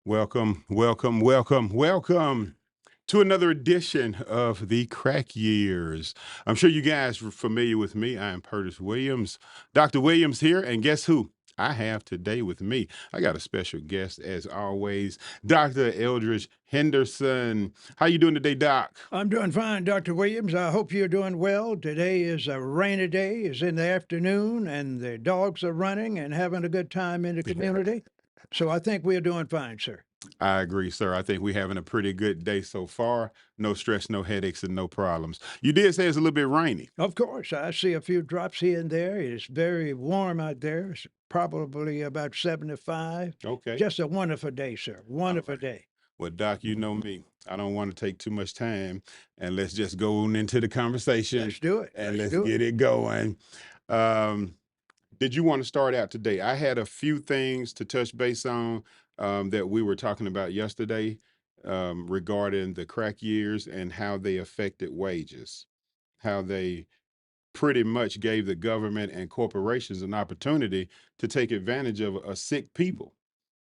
Welcome, welcome, welcome, welcome to another edition of the Crack Years. I'm sure you guys are familiar with me. I am Curtis Williams, Dr. Williams here, and guess who? I have today with me. I got a special guest as always, Dr. Eldridge Henderson. How you doing today, Doc? I'm doing fine, Dr. Williams. I hope you're doing well. Today is a rainy day. It's in the afternoon, and the dogs are running and having a good time in the community. So I think we're doing fine, sir. I agree, sir. I think we're having a pretty good day so far. No stress, no headaches, and no problems. You did say it's a little bit rainy. Of course, I see a few drops here and there. It's very warm out there. It's probably about 75. Okay. Just a wonderful day, sir. All Wonderful right. day. Well, Doc, you know me. I don't want to take too much time, and let's just go on into the conversation Let's do it. and Let's let's do it. get it going. Um, did you want to start out today? I had a few things to touch base on that we were talking about yesterday regarding the crack years and how they affected wages, how they pretty much gave the government and corporations an opportunity to take advantage of a sick people.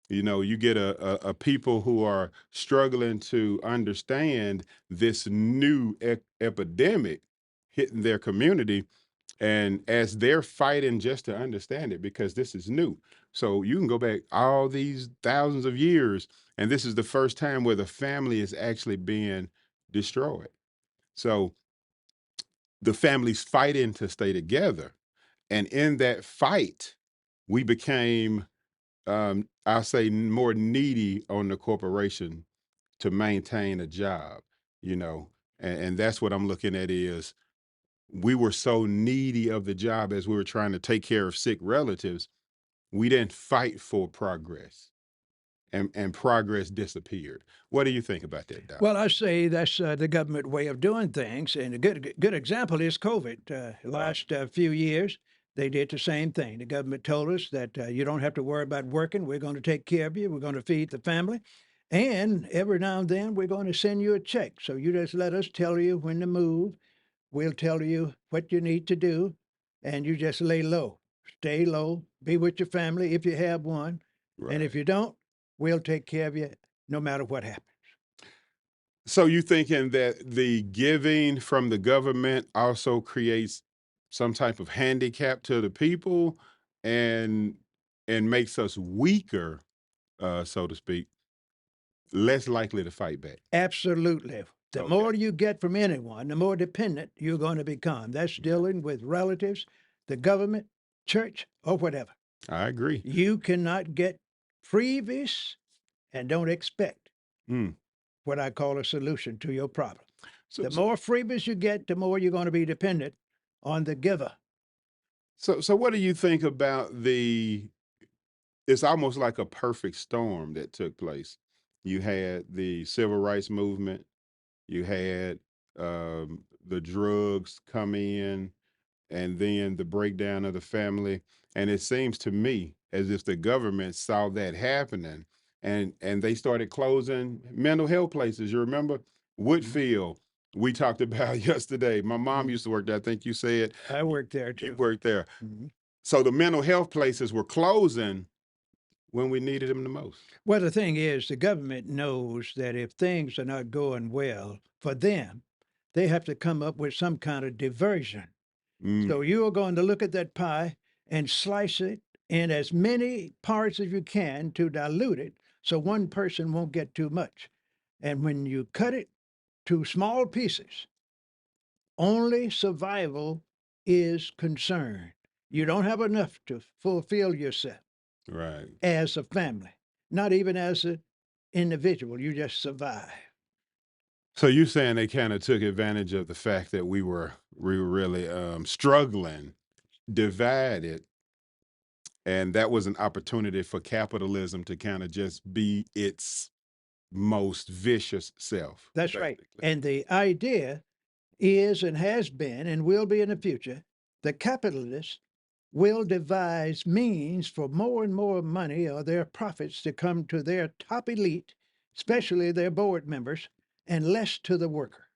You know, you get a people who are struggling to understand this new epidemic hitting their community, and as they're fighting just to understand it because this is new. So you can go back all these thousands of years, and this is the first time where the family is actually being destroyed. So the family's fighting to stay together, and in that fight, we became I'll say more needy on the corporation to maintain a job, you know, and that's what I'm looking at is we were so needy of the job as we were trying to take care of sick relatives, we didn't fight for progress, and progress disappeared. What do you think about that, Doc? Well, I say that's the government way of doing things, and a good example is COVID. Right. Last few years, they did the same thing. The government told us that you don't have to worry about working. We're going to take care of you. We're going to feed the family, and every now and then we're going to send you a check. So you just let us tell you when to move. We'll tell you what you need to do, and you just lay low, stay low, be with your family if you have one, and if Right. you don't, we'll take care of you no matter what happens. So you thinking that the giving from the government also creates some type of handicap to the people and makes us weaker, so to speak, less likely to fight back. Absolutely. The Okay. more you get from anyone, the more dependent you're going to become. That's Yeah, dealing with relatives, the government, church, or whatever. I agree. You cannot get freebies and don't expect Mm. what I call a solution to your problem. So, The so, more freebies you get, the more you're going to be dependent on the giver. so, what do you think about the? It's almost like a perfect storm that took place. You had the civil rights movement. You had the drugs come in, and then the breakdown of the family. And it seems to me as if the government saw that happening, and they started closing mental health places. You remember Mhm. Woodfield? We talked about yesterday. My mom Mhm. used to work there. I think you said I worked there you too. worked there. Mhm. So the mental health places were closing when we needed them the most. Well, the thing is, the government knows that if things are not going well for them, they have to come up with some kind of diversion. Mm, So you are going to look at that pie and slice it in as many parts as you can to dilute it so one person won't get too much. And when you cut it to small pieces, only survival is concerned. You don't have enough to fulfill yourself right. as a family, not even as an individual. You just survive. So you saying they kind of took advantage of the fact that we were really struggling, divided, and that was an opportunity for capitalism to kind of just be its most vicious self, That's right. basically. And the idea is and has been and will be in the future, the capitalists will devise means for more and more money or their profits to come to their top elite, especially their board members, and less to the worker.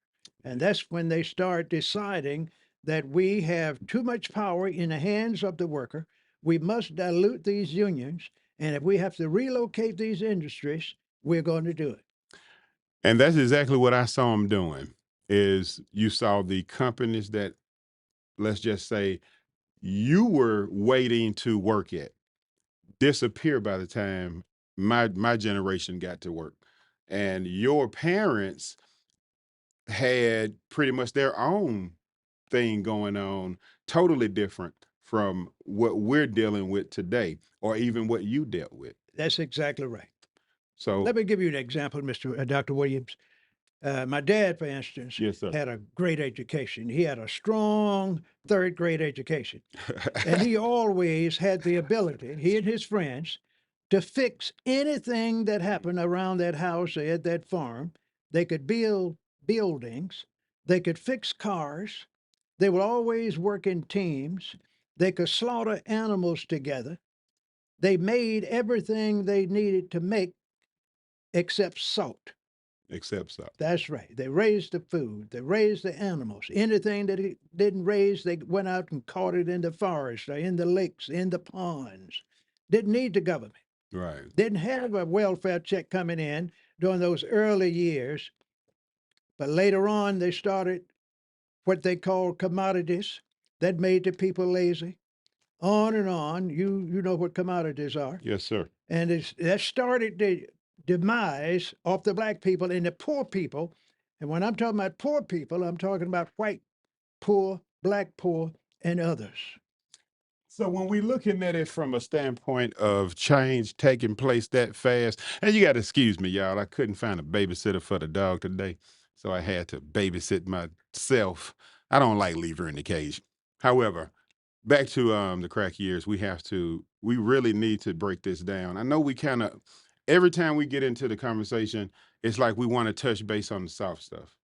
And that's when they start deciding that we have too much power in the hands of the worker. We must dilute these unions. And if we have to relocate these industries, we're going to do it. And that's exactly what I saw them doing. Is you saw the companies that, let's just say, you were waiting to work at disappear by the time my generation got to work, and your parents had pretty much their own thing going on, totally different from what we're dealing with today, or even what you dealt with. That's exactly right. So, Let me give you an example, Dr. Williams. My dad, for instance, yes, sir. had a great education. He had a strong third grade education. And he always had the ability, he and his friends, to fix anything that happened around that house or at that farm. They could build buildings, they could fix cars, they would always work in teams, they could slaughter animals together. They made everything they needed to make except salt. Except so. That's right. They raised the food, they raised the animals. Anything that he didn't raise, they went out and caught it in the forest or in the lakes, in the ponds. Didn't need the government. Right. Didn't have a welfare check coming in during those early years. But later on, they started what they called commodities that made the people lazy. On and on. You know what commodities are. Yes, sir. And that started the demise of the black people and the poor people. And when I'm talking about poor people, I'm talking about white poor, black poor, and others. So when we looking at it from a standpoint of change taking place that fast, and you got to excuse me, y'all, I couldn't find a babysitter for the dog today, so I had to babysit myself. I don't like leave her in the cage. However, back to the crack years, we really need to break this down. I know we kind of every time we get into the conversation, it's like we want to touch base on the soft stuff.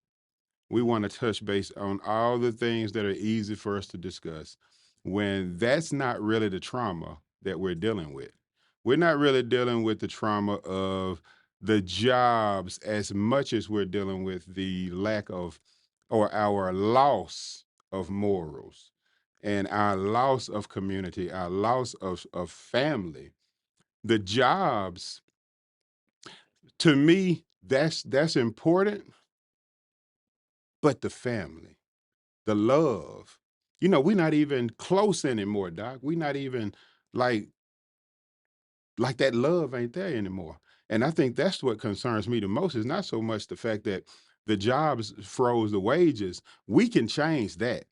We want to touch base on all the things that are easy for us to discuss when that's not really the trauma that we're dealing with. We're not really dealing with the trauma of the jobs as much as we're dealing with the lack of or our loss of morals and our loss of community, our loss of family. The jobs, to me, that's important, but the family, the love. We're not even close anymore, Doc. We're not even like that love ain't there anymore. And I think that's what concerns me the most is not so much the fact that the jobs froze the wages. We can change that.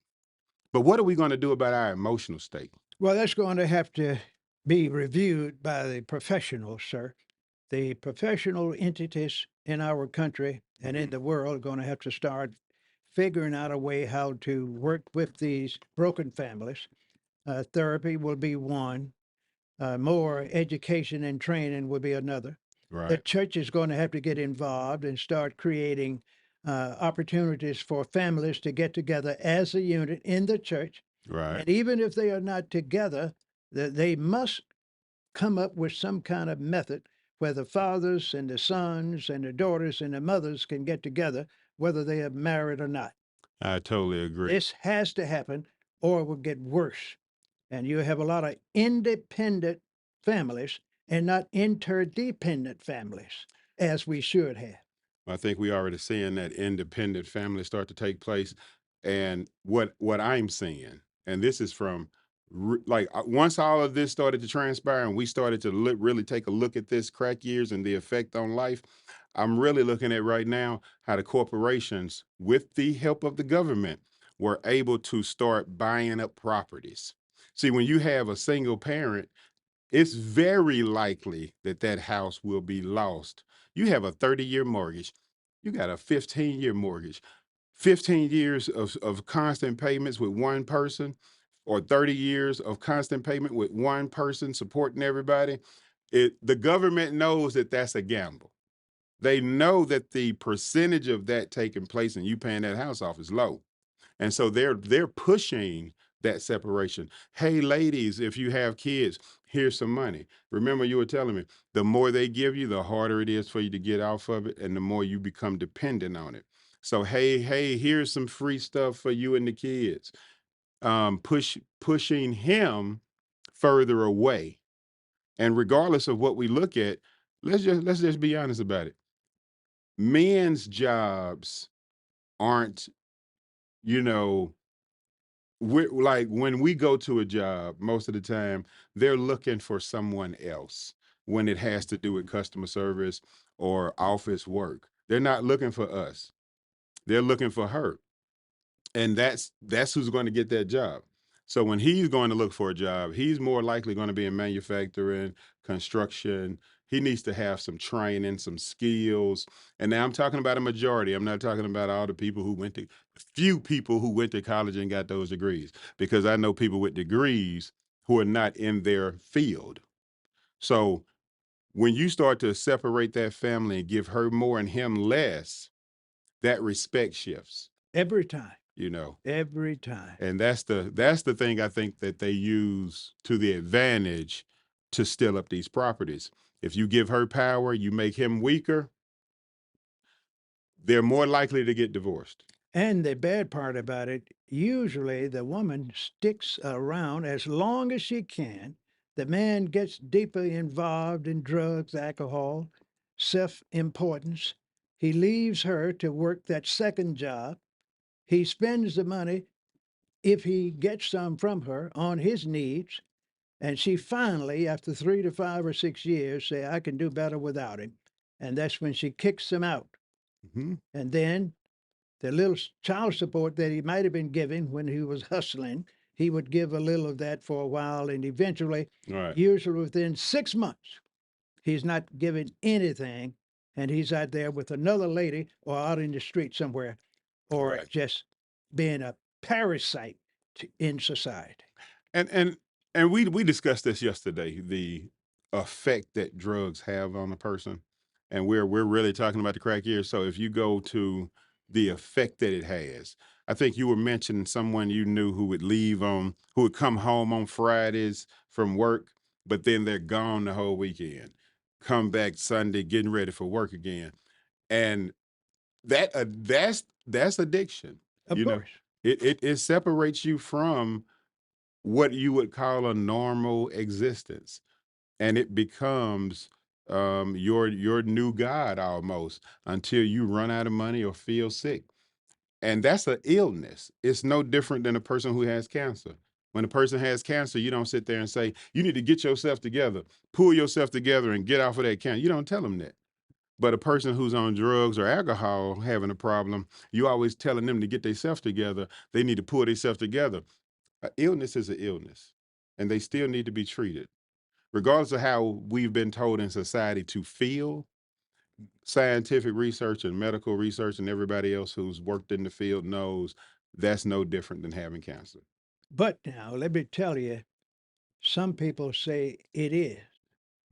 But what are we going to do about our emotional state? Well, that's going to have to be reviewed by the professionals, sir. The professional entities in our country and in Mhm. the world are going to have to start figuring out a way how to work with these broken families. Therapy will be one. More education and training will be another. The Right, church is going to have to get involved and start creating opportunities for families to get together as a unit in the church. right. And even if they are not together, they must come up with some kind of method where the fathers and the sons and the daughters and the mothers can get together, whether they are married or not. I totally agree. This has to happen or it will get worse. And you have a lot of independent families and not interdependent families, as we should have. I think we already seeing that independent family start to take place. And what I'm seeing, and this is from once all of this started to transpire and we started to really take a look at this crack years and the effect on life, I'm really looking at right now how the corporations, with the help of the government, were able to start buying up properties. See, when you have a single parent, it's very likely that that house will be lost. You have a 30-year mortgage. You got a 15-year mortgage. 15 years of constant payments with one person, or 30 years of constant payment with one person supporting everybody. The government knows that that's a gamble. They know that the percentage of that taking place and you paying that house off is low. And so they're pushing that separation. Hey, ladies, if you have kids, here's some money. Remember, you were telling me the more they give you, the harder it is for you to get off of it, and the more you become dependent on it. So, hey, here's some free stuff for you and the kids. Pushing him further away. And regardless of what we look at, let's just be honest about it. Men's jobs aren't, you know, we're like when we go to a job, most of the time they're looking for someone else when it has to do with customer service or office work. They're not looking for us. They're looking for her. And that's who's going to get that job. So when he's going to look for a job, he's more likely going to be in manufacturing, construction. He needs to have some training, some skills. And now I'm talking about a majority. I'm not talking about all the people who went to few people who went to college and got those degrees, because I know people with degrees who are not in their field. So when you start to separate that family and give her more and him less, that respect shifts, Every time, you know. every time. And that's the thing I think that they use to the advantage to steal up these properties. If you give her power, you make him weaker, they're more likely to get divorced. And the bad part about it, usually the woman sticks around as long as she can. The man gets deeply involved in drugs, alcohol, self importance. He leaves her to work that second job. He spends the money, if he gets some from her, on his needs. And she finally, after 3 to 5 or 6 years, say, I can do better without him. And that's when she kicks him out. Mhm. And then the little child support that he might have been giving when he was hustling, he would give a little of that for a while. And eventually, Right. usually within 6 months, he's not giving anything. And he's out there with another lady or out in the street somewhere, or Right. just being a parasite in society. And and we discussed this yesterday, the effect that drugs have on a person. And we're really talking about the crack years. So if you go to the effect that it has, I think you were mentioning someone you knew who would come home on Fridays from work, but then they're gone the whole weekend. Come back Sunday getting ready for work again. And that's addiction. Of You know, course. it separates you from what you would call a normal existence, and it becomes your new god almost until you run out of money or feel sick. And that's an illness. It's no different than a person who has cancer. When a person has cancer, you don't sit there and say, you need to get yourself together, pull yourself together and get off of that cancer. You don't tell them that. But a person who's on drugs or alcohol having a problem, you always telling them to get themselves together. They need to pull themselves together. A illness is an illness, and they still need to be treated. Regardless of how we've been told in society to feel, scientific research and medical research and everybody else who's worked in the field knows that's no different than having cancer. But now, let me tell you, some people say it is.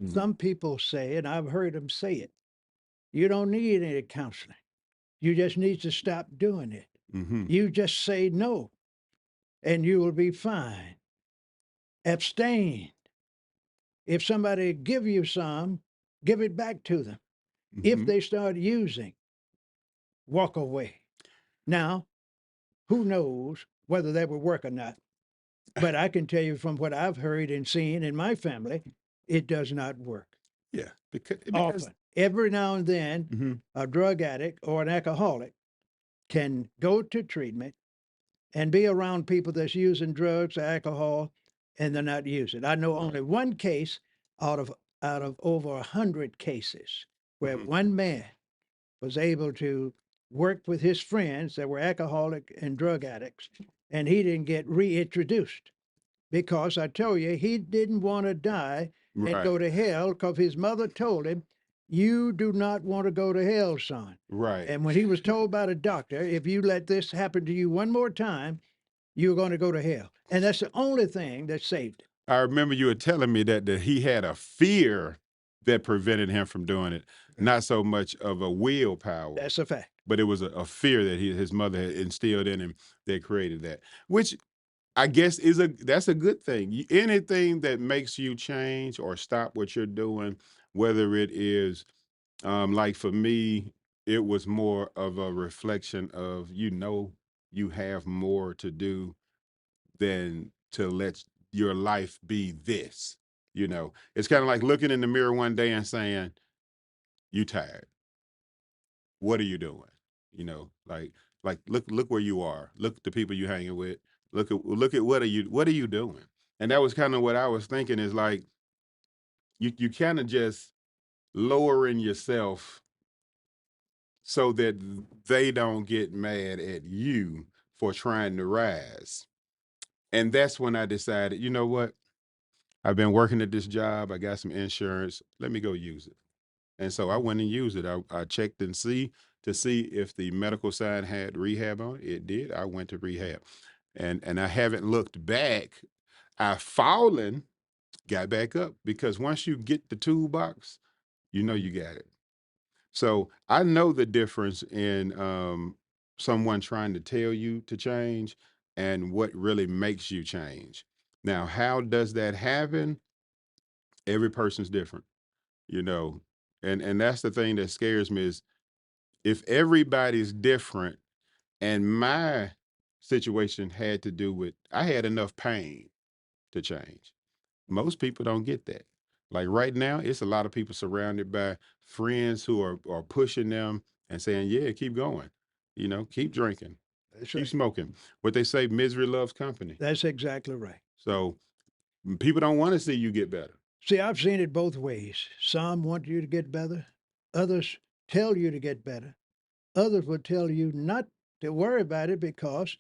Mhm. Some people say, and I've heard them say it, you don't need any counseling. You just need to stop doing it. Mhm. You just say no, and you will be fine. Abstain. If somebody give you some, give it back to them. If Mhm. they start using, walk away. Now, who knows whether that would work or not? But I can tell you from what I've heard and seen in my family, it does not work Yeah, because often. Every now and then, mhm. a drug addict or an alcoholic can go to treatment and be around people that's using drugs or alcohol and they're not using. I know Right. only one case out of over 100 cases where Mhm. one man was able to work with his friends that were alcoholic and drug addicts, and he didn't get reintroduced because I tell you, he didn't want to die and Right. go to hell because his mother told him, you do not want to go to hell, son. Right. And when he was told by the doctor, if you let this happen to you one more time, you're going to go to hell. And that's the only thing that saved him. I remember you were telling me that he had a fear that prevented him from doing it, not so much of a willpower, That's a fact. but it was a fear that his mother had instilled in him that created that, which I guess that's a good thing. Anything that makes you change or stop what you're doing, whether it is like for me, it was more of a reflection of you have more to do than to let your life be this. It's kind of like looking in the mirror one day and saying, You tired. What are you doing? You know, like look where you are. Look at the people you hanging with. Look at what are you doing? And that was kind of what I was thinking is like you kind of just lowering yourself so that they don't get mad at you for trying to rise. And that's when I decided, you know what? I've been working at this job. I got some insurance. Let me go use it. And so I went and used it. I checked and see to see if the medical side had rehab on it. It did. I went to rehab. And I haven't looked back. I've fallen, got back up because once you get the toolbox, you know you got it. So I know the difference in someone trying to tell you to change and what really makes you change. Now, how does that happen? Every person's different, you know. And that's the thing that scares me is if everybody's different and my situation had to do with I had enough pain to change. Most people don't get that. Like right now, it's a lot of people surrounded by friends who are pushing them and saying, "Yeah, keep going. You know, keep drinking, That's keep right. smoking." What they say, misery loves company. That's exactly right. So people don't want to see you get better. See, I've seen it both ways. Some want you to get better, others tell you to get better, others will tell you not to worry about it because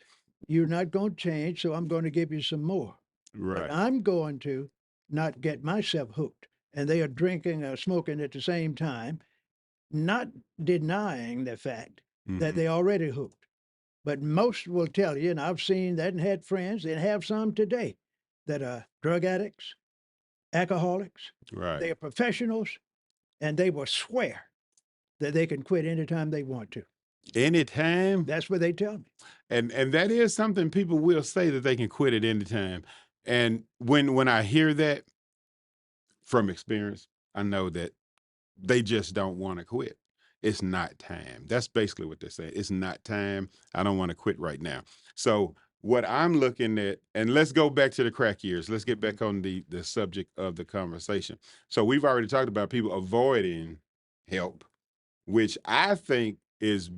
you're not going to change, so I'm going to give you some more. But Right. I'm going to not get myself hooked. And they are drinking or smoking at the same time, not denying the fact that Hmm. they already hooked. But most will tell you, and I've seen that and had friends and have some today that are drug addicts, alcoholics. Right. They are professionals and they will swear that they can quit anytime they want to. Anytime. That's what they tell me. And that is something people will say that they can quit at any time. And when I hear that from experience, I know that they just don't want to quit. It's not time. That's basically what they're saying. It's not time. I don't want to quit right now. So what I'm looking at, and let's go back to the crack years. Let's get back on the subject of the conversation. So we've already talked about people avoiding help, which I think is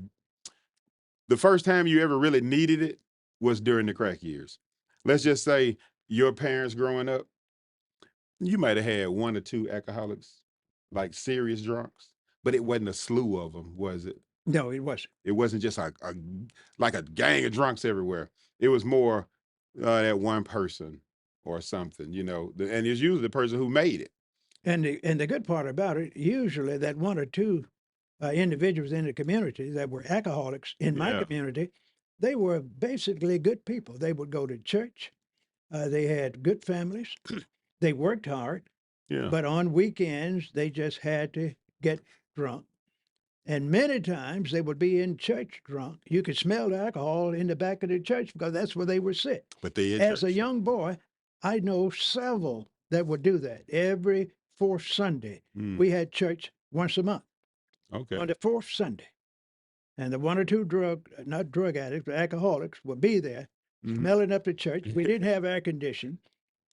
the first time you ever really needed it was during the crack years. Let's just say your parents growing up, you might have had one or two alcoholics, like serious drunks, but it wasn't a slew of them, was it? No, it wasn't. It wasn't just like a gang of drunks everywhere. It was more that one person or something, you know, and it's usually the person who made it. And the good part about it, usually that one or two individuals in the community that were alcoholics in my Yeah, community, they were basically good people. They would go to church. They had good families. They worked hard, yeah. but on weekends they just had to get drunk. And many times they would be in church drunk. You could smell the alcohol in the back of the church because that's where they would sit. But they at As a church. young boy, I know several that would do that. Every fourth Sunday, Mm, we had church once a month okay. on the fourth Sunday. And the one or two not drug addicts, but alcoholics would be there Hmm. smelling up the church. We didn't have air conditioning.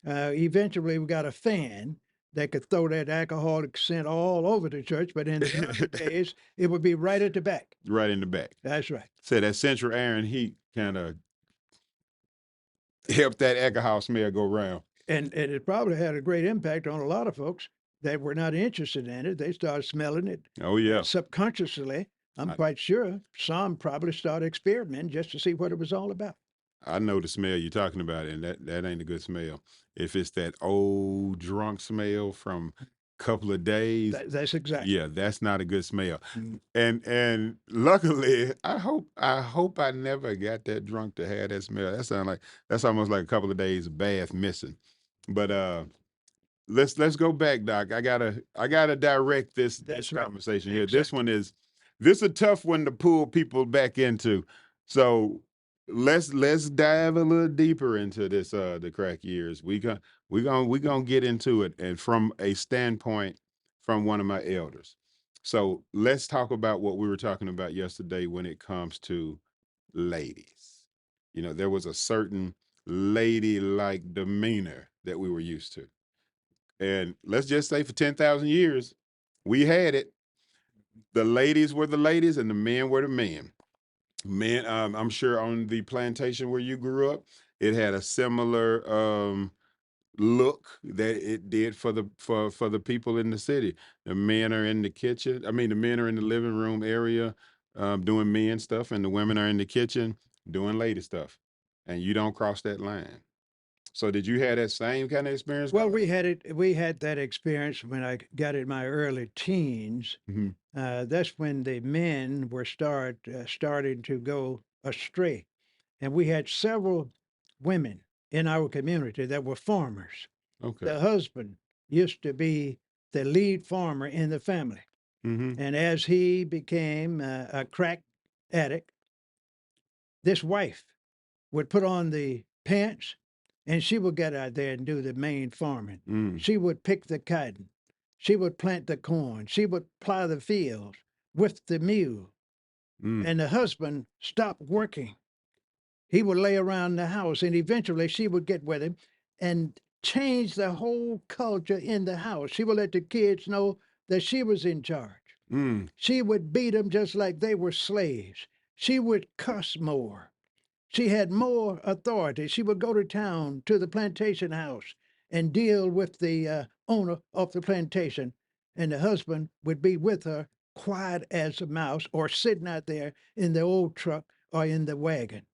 Eventually, we got a fan that could throw that alcoholic scent all over the church. But in the early days, it would be right at the back. Right in the back. That's right. So that central air and heat kind of helped that alcohol smell go round. And it probably had a great impact on a lot of folks that were not interested in it. They started smelling it Oh yeah. subconsciously. I'm quite sure some probably started experimenting just to see what it was all about. I know the smell you're talking about, and that ain't a good smell. If it's that old drunk smell from a couple of days, That's exactly. yeah, that's not a good smell. Mm. And luckily, I hope I never got that drunk to have that smell. That sound like that's almost like a couple of days of bath missing. But let's go back, Doc. I gotta direct this That's right. conversation here. This Exactly. one is this a tough one to pull people back into. So let's dive a little deeper into this the crack years. We gonna get into it and from a standpoint from one of my elders. So let's talk about what we were talking about yesterday when it comes to ladies. You know, there was a certain lady-like demeanor that we were used to. And let's just say for 10,000 years, we had it. the ladies were the ladies and the men were the men. Men, I'm sure on the plantation where you grew up, it had a similar look that it did for the people in the city. The men are in the kitchen. I mean, the men are in the living room area doing men stuff, and the women are in the kitchen doing lady stuff. And you don't cross that line. So, did you have that same kind of experience Well, growing up? we had that experience when I got in my early teens. Hmm. That's when the men were starting to go astray, and we had several women in our community that were farmers. Okay. The husband used to be the lead farmer in the family, Hmm. and as he became a crack addict, this wife would put on the pants and she would get out there and do the main farming. Mm, She would pick the cotton. She would plant the corn. She would plow the fields with the mule. mm, And the husband stopped working. He would lay around the house and eventually she would get with him and change the whole culture in the house. She would let the kids know that she was in charge. mm, She would beat them just like they were slaves. She would cuss more. She had more authority. She would go to town to the plantation house and deal with the owner of the plantation, and the husband would be with her, quiet as a mouse, or sitting out there in the old truck or in the wagon.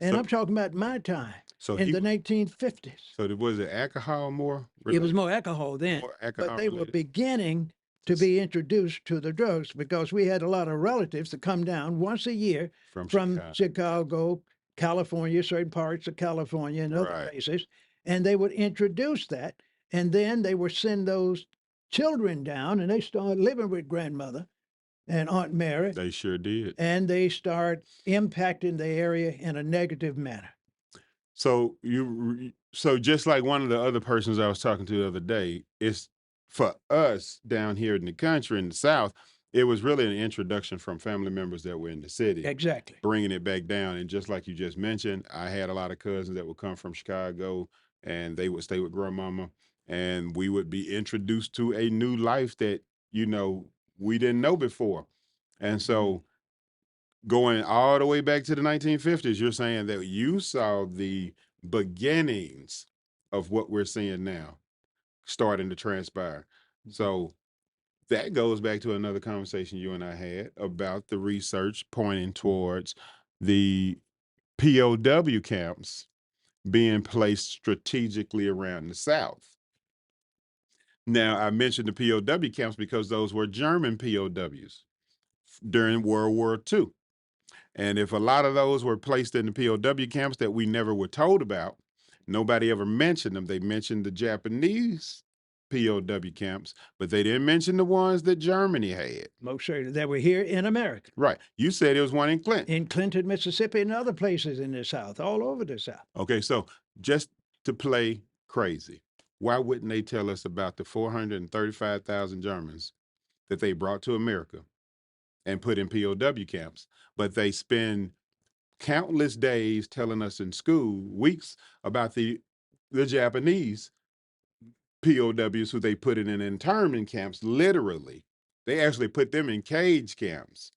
And so, I'm talking about my time so in he, the 1950s. so was it alcohol more It was related? more alcohol then, More but alcohol they were related beginning to to be introduced to the drugs because we had a lot of relatives that come down once a year from from Chicago. Chicago, California, certain parts of California, and other Right. places, and they would introduce that, and then they would send those children down, and they start living with grandmother and Aunt Mary, They sure did. and they start impacting the area in a negative manner. So just like one of the other persons I was talking to the other day, it's for us down here in the country in the South, it was really an introduction from family members that were in the city, Exactly. bringing it back down. And just like you just mentioned, I had a lot of cousins that would come from Chicago and they would stay with grandmama and we would be introduced to a new life that, you know, we didn't know before. And Mhm. so going all the way back to the 1950s, you're saying that you saw the beginnings of what we're seeing now starting to transpire. Mhm. So that goes back to another conversation you and I had about the research pointing towards the POW camps being placed strategically around the South. Now, I mentioned the POW camps because those were German POWs during World War II. And if a lot of those were placed in the POW camps that we never were told about, nobody ever mentioned them. They mentioned the Japanese POW camps, but they didn't mention the ones that Germany had. Most certainly, that were here in America, Right. You said it was one in Clinton. in Clinton, Mississippi, and other places in the South, all over the South. Okay. So just to play crazy, why wouldn't they tell us about the 435,000 Germans that they brought to America and put in POW camps? But they spend countless days telling us in school, weeks about the Japanese POWs who they put in internment camps, literally. They actually put them in cage camps.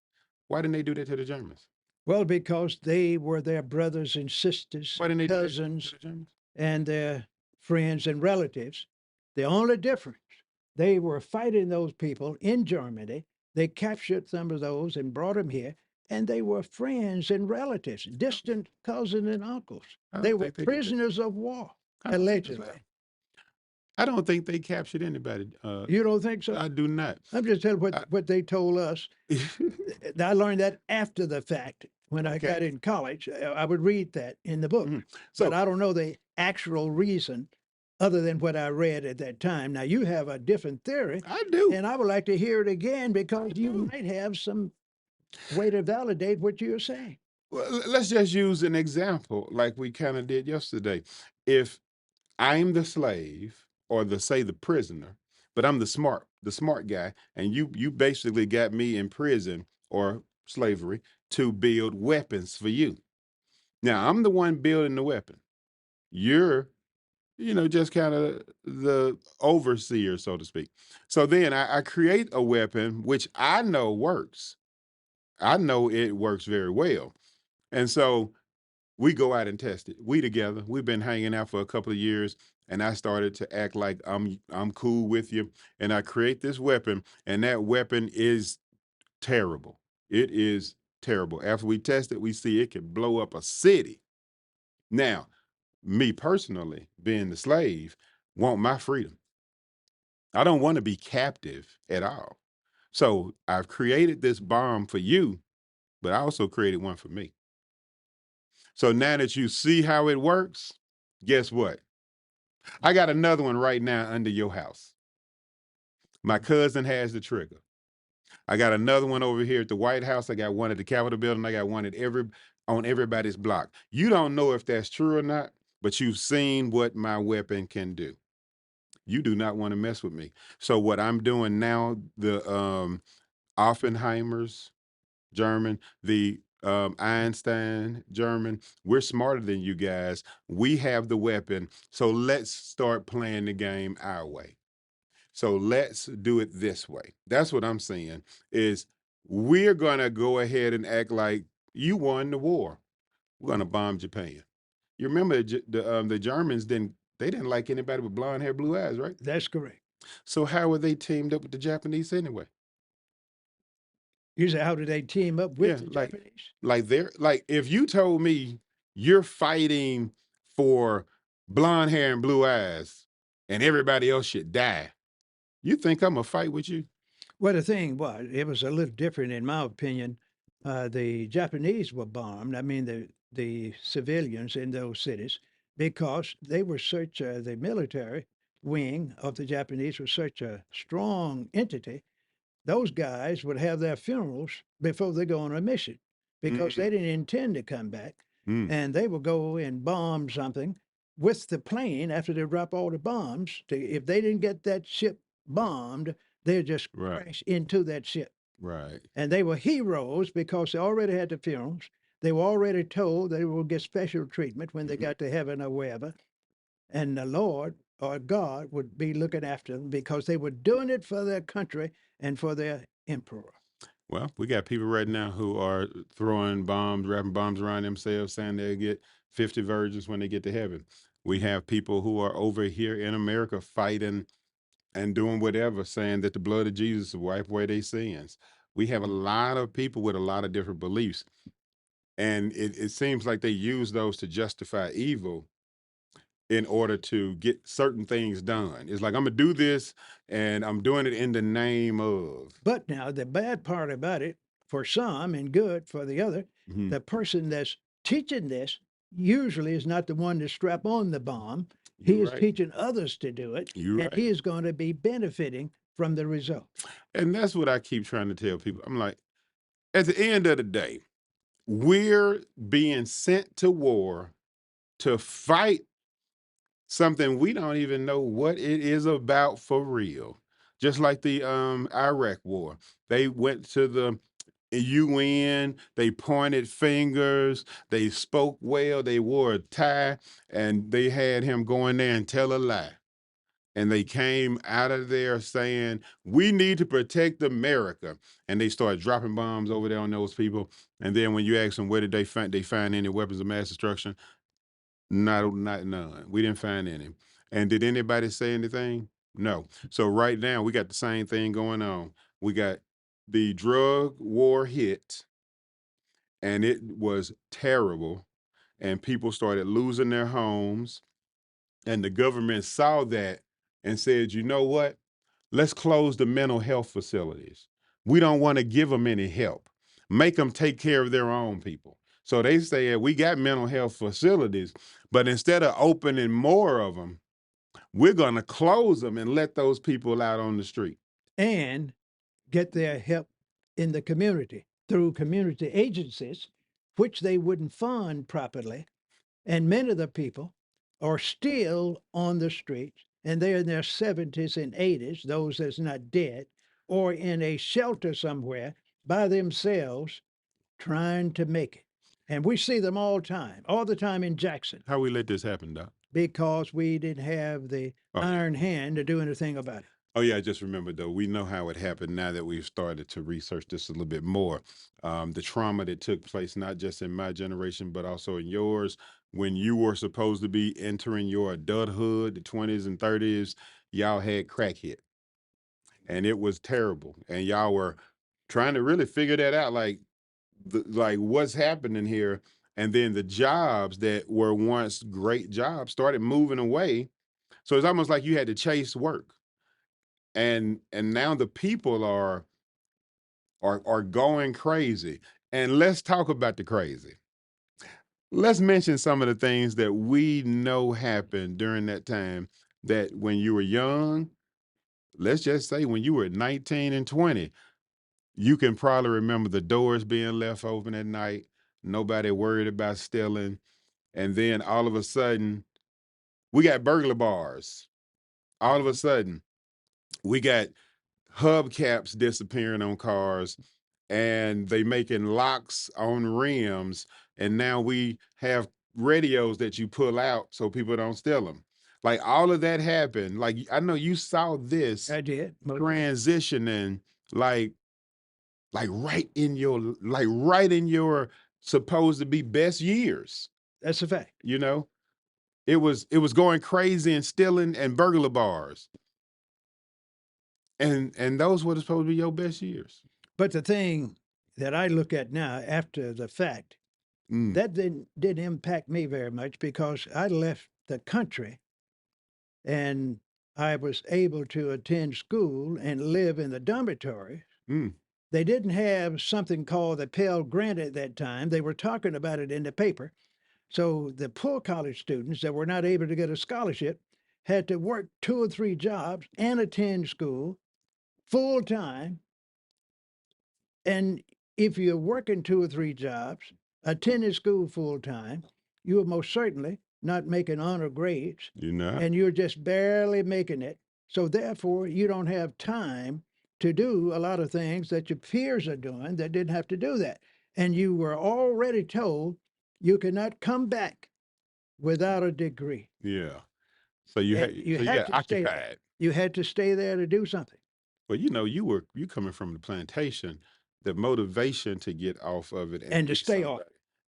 Why didn't they do that to the Germans? Well, because they were their brothers and sisters, Why didn't they do that to cousins, the Germans? and their friends and relatives. The only difference, they were fighting those people in Germany. They captured some of those and brought them here, and they were friends and relatives, distant cousins and uncles. I They don't were think they did that. prisoners of war, I don't think that's allegedly. right. I don't think they captured anybody. You don't think so? I do not. I'm just telling I, what they told us. I learned that after the fact when I okay. got in college. I would read that in the book, Mhm. but So I don't know the actual reason other than what I read at that time. Now, you have a different theory, I do. and I would like to hear it again I because you do. might have some way to validate what you're saying. Well, let's just use an example like we kind of did yesterday. If I'm the slave or the say the prisoner, but I'm the smart guy, and you basically got me in prison or slavery to build weapons for you. Now I'm the one building the weapon. You're just kind of the overseer, so to speak. So then I create a weapon which I know works. I know it works very well. And so we go out and test it. We together. We've been hanging out for a couple of years, and I started to act like I'm cool with you. And I create this weapon, and that weapon is terrible. It is terrible. After we test it, we see it can blow up a city. Now, me personally, being the slave, want my freedom. I don't want to be captive at all. So I've created this bomb for you, but I also created one for me. So now that you see how it works, guess what? I got another one right now under your house. My cousin has the trigger. I got another one over here at the White House. I got one at the Capitol building. I got one at on everybody's block. You don't know if that's true or not, but you've seen what my weapon can do. You do not want to mess with me. So what I'm doing now, the Oppenheimer's German, the Einstein German, we're smarter than you guys. We have the weapon. So let's start playing the game our way. So let's do it this way. That's what I'm saying is we're going to go ahead and act like you won the war. We're going to bomb Japan. You remember the Germans didn't like anybody with blonde hair, blue eyes, right? That's correct. So how were they teamed up with the Japanese anyway? You say, how did they team up with Yeah, the Japanese? like if you told me you're fighting for blonde hair and blue eyes and everybody else should die, you think I'm gonna fight with you? Well, the thing was, it was a little different in my opinion. The Japanese were bombed. I mean, the civilians in those cities, because they were such the military wing of the Japanese was such a strong entity. Those guys would have their funerals before they go on a mission because Mm, they didn't intend to come back. mm, And they would go and bomb something with the plane after they drop all the bombs. If they didn't get that ship bombed, they'd just right, crash into that ship. right. And they were heroes because they already had the funerals. They were already told they will get special treatment when they Mhm. got to heaven or wherever. And the Lord or God would be looking after them because they were doing it for their country and for their emperor. Well, we got people right now who are throwing bombs, wrapping bombs around themselves, saying they'll get 50 virgins when they get to heaven. We have people who are over here in America fighting and doing whatever, saying that the blood of Jesus will wipe away their sins. We have a lot of people with a lot of different beliefs. And it seems like they use those to justify evil in order to get certain things done. It's like, I'm going to do this and I'm doing it in the name of. But now the bad part about it, for some and good for the other, Mhm. the person that's teaching this usually is not the one to strap on the bomb. You're He is right. teaching others to do it, You're and right. he is going to be benefiting from the result. And that's what I keep trying to tell people. I'm like, at the end of the day, we're being sent to war to fight something we don't even know what it is about for real. Just like the Iraq war. They went to the UN, they pointed fingers, they spoke well, they wore a tie, and they had him go in there and tell a lie. And they came out of there saying, we need to protect America. And they started dropping bombs over there on those people. And then when you ask them where did they find any weapons of mass destruction? Not none. We didn't find any. And did anybody say anything? No. So right now we got the same thing going on. We got the drug war hit, and it was terrible. And people started losing their homes. And the government saw that and said, you know what? Let's close the mental health facilities. We don't want to give them any help. Make them take care of their own people. So they said, we got mental health facilities, but instead of opening more of them, we're going to close them and let those people out on the street. And get their help in the community through community agencies, which they wouldn't fund properly. And many of the people are still on the streets, and they're in their 70s and 80s, those that's not dead, or in a shelter somewhere by themselves trying to make it. And we see them all the time in Jackson. How we let this happen, Doc? because we didn't have the Oh yeah. iron hand to do anything about it. Oh yeah, I just remembered though. We know how it happened now that we've started to research this a little bit more. The trauma that took place, not just in my generation, but also in yours, when you were supposed to be entering your adulthood, the 20s and 30s, y'all had crack hit, and it was terrible. And y'all were trying to really figure that out, like what's happening here. And then the jobs that were once great jobs started moving away. So it's almost like you had to chase work, and now the people are going crazy. And let's talk about the crazy. Let's mention some of the things that we know happened during that time, that when you were young, let's just say when you were 19 and 20, you can probably remember the doors being left open at night, nobody worried about stealing. And then all of a sudden, we got burglar bars. All of a Mhm. sudden, we got hubcaps disappearing on cars, and they making locks on rims, and now we have radios that you pull out so people don't steal them. Like all of that happened. Like I know you saw this I did. transitioning, like right in your supposed to be best years. That's a fact. You know, it was going crazy and stealing and burglar bars, and those were supposed to be your best years. But the thing that I look at now after the fact, Mm, that didn't impact me very much because I left the country and I was able to attend school and live in the dormitory. mm. They didn't have something called the Pell Grant at that time. They were talking about it in the paper. So the poor college students that were not able to get a scholarship had to work 2 or 3 jobs and attend school full time. And if you're working 2 or 3 jobs, attending school full time, you are most certainly not making honor grades You know? and you're just barely making it. So therefore, you don't have time to do a lot of things that your peers are doing that didn't have to do that. And you were already told you cannot come back without a degree. Yeah. So you And had you so you had got to stay there. occupied. You had to stay there to do something Well, you coming from the plantation, the motivation to get off of it and to stay off.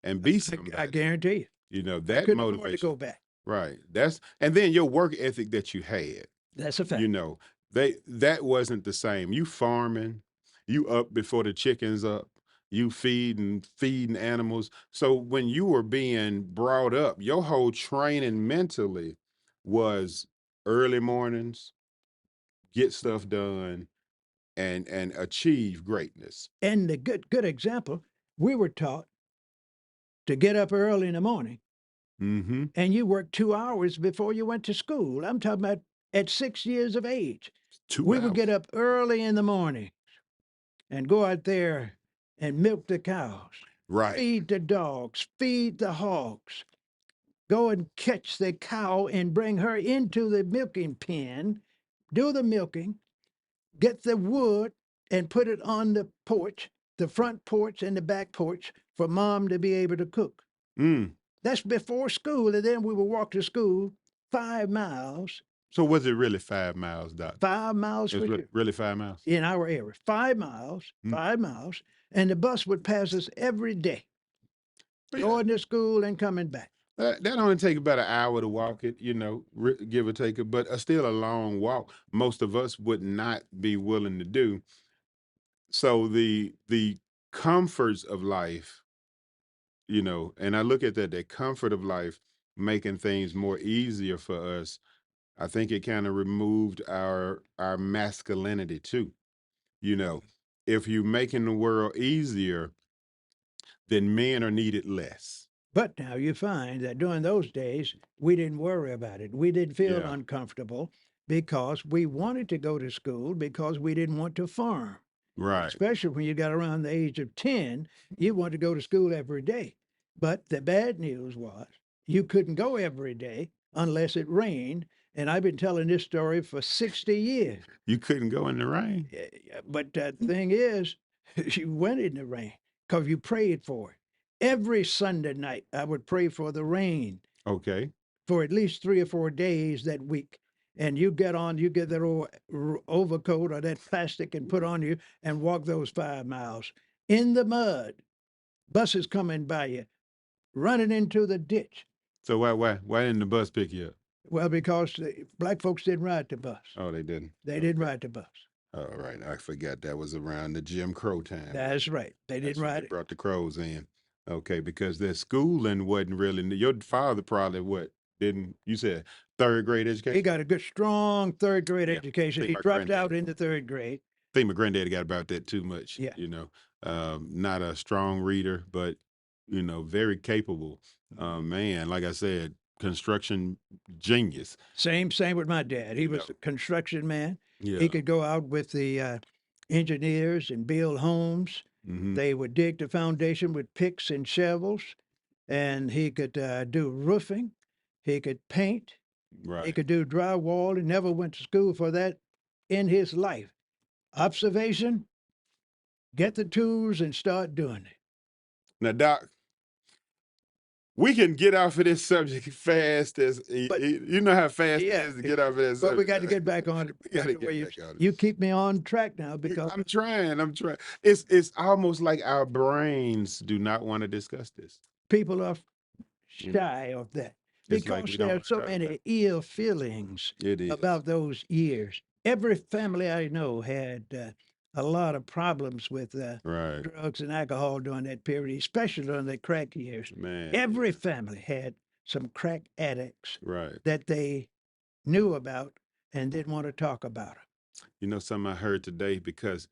and be I somebody, guarantee you, I that couldn't afford to motivation. go back. Right. That's and then your work ethic that you had, That's a you fact. know, that wasn't the same. You farming, you up before the chickens up, you feeding animals. So when you were being brought up, your whole training mentally was early mornings, get stuff done, and achieve greatness. And the good example, we were taught to get up early in the morning Mhm. and you worked 2 hours before you went to school. I'm talking about at 6 years of age. 2 We would get hours. up early in the morning and go out there and milk the cows, Right. feed the dogs, feed the hogs, go and catch the cow and bring her into the milking pen, do the milking, get the wood and put it on the porch, the front porch and the back porch for mom to be able to cook. Mm. That's before school. And then we would walk to school 5 miles, So was it really 5 miles, Doc? 5 miles It's for sure really 5 miles? in our area, 5 miles, Mm. 5 miles. And the bus would pass us every day, But yeah, going to school and coming back. that only take about an hour to walk it, give or take it, but still a long walk. Most of us would not be willing to do. So the comforts of life, and I look at that, the comfort of life making things more easier for us. I think it kind of removed our masculinity too. You know, if you making the world easier, then men are needed less. But now you find that during those days, we didn't worry about it. We didn't feel Yeah. uncomfortable because we wanted to go to school because we didn't want to farm. Right. Especially when you got around the age of 10, you wanted to go to school every day. But the bad news was you couldn't go every day unless it rained. And I've been telling this story for 60 years. You couldn't go in the rain. But the thing is, you went in the rain because you prayed for it. Every Sunday night, I would pray for the rain. Okay. for at least 3 or 4 days that week. And you get that old overcoat or that plastic and put on you and walk those 5 miles in the mud. Buses coming by you, running into the ditch. So why didn't the bus pick you up? Well, because the black folks didn't ride the bus. Oh, they didn't. They didn't Okay. ride the bus. All right. I forgot that was around the Jim Crow time. That's right. They That's didn't when they ride it. brought the crows in. Okay, because their schooling wasn't really. Your father probably what didn't you said third grade He education? got a good, strong third grade Yeah, education. think He my dropped out granddaddy. in the third grade. Think my granddaddy got about that too much. Yeah. Not a strong reader, but very capable. Man, like I said, construction genius. Same with my dad. He You was know, a construction man. yeah. He could go out with the engineers and build homes. Hmm. They would dig the foundation with picks and shovels, and he could do roofing. He could paint. He Right. could do drywall. He never went to school for that in his life. Observation, get the tools and start doing it. Now, Doc, we can get off of this subject fast as But you know how fast it yeah, is to get off of that but we subject. got to get back on We got to the way get back on it. you keep me on track now because I'm trying. I'm trying. It's almost like our brains do not want to discuss this. people are You know, shy of that it's like because we don't there are want to so talk about many ill feelings it. It is about those years. Every family I know had a lot of problems with right, drugs and alcohol during that period, especially during the crack years. man. Every Yeah, family had some crack addicts right. that they knew about and didn't want to talk about it. You know something I heard today because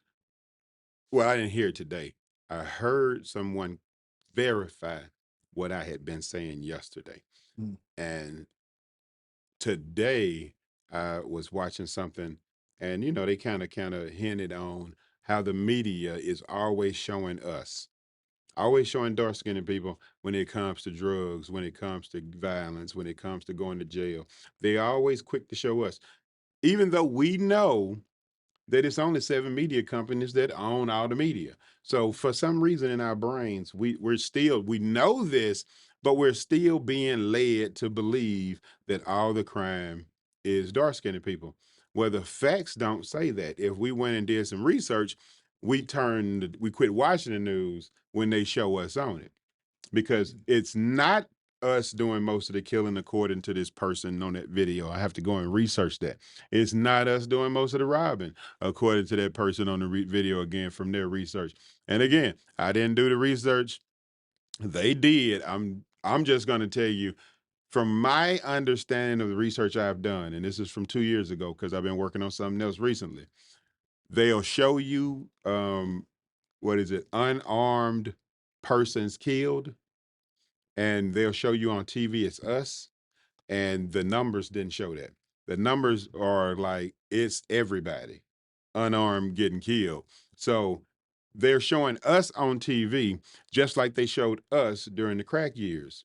well, I didn't hear it today. I heard someone verify what I had been saying yesterday, Mm. and today I was watching something, and they kind of hinted on how the media is always showing dark skinned people when it comes to drugs, when it comes to violence, when it comes to going to jail. They always quick to show us, even though we know that it's only seven media companies that own all the media. So for some reason in our brains, we know this, but we're still being led to believe that all the crime is dark skinned people. Well, the facts don't say that. If we went and did some research, we quit watching the news when they show us on it because it's not us doing most of the killing according to this person on that video. I have to go and research that. It's not us doing most of the robbing according to that person on the video again from their research. And again, I didn't do the research. They did. I'm just going to tell you from my understanding of the research I've done, and this is from 2 years ago because I've been working on something else recently. They'll show you what is it, unarmed persons killed, and they'll show you on TV it's us, and the numbers didn't show that. The numbers are like it's everybody unarmed getting killed. So they're showing us on TV just like they showed us during the crack years.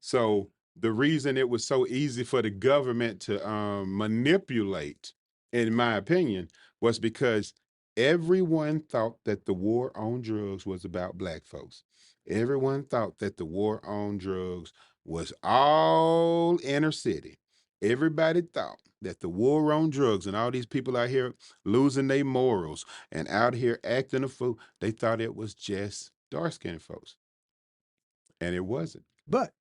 So the reason it was so easy for the government to manipulate, in my opinion, was because everyone thought that the war on drugs was about black folks. Everyone thought that the war on drugs was all inner city. Everybody thought that the war on drugs and all these people out here losing their morals and out here acting a fool, they thought it was just dark skinned folks. And it wasn't. But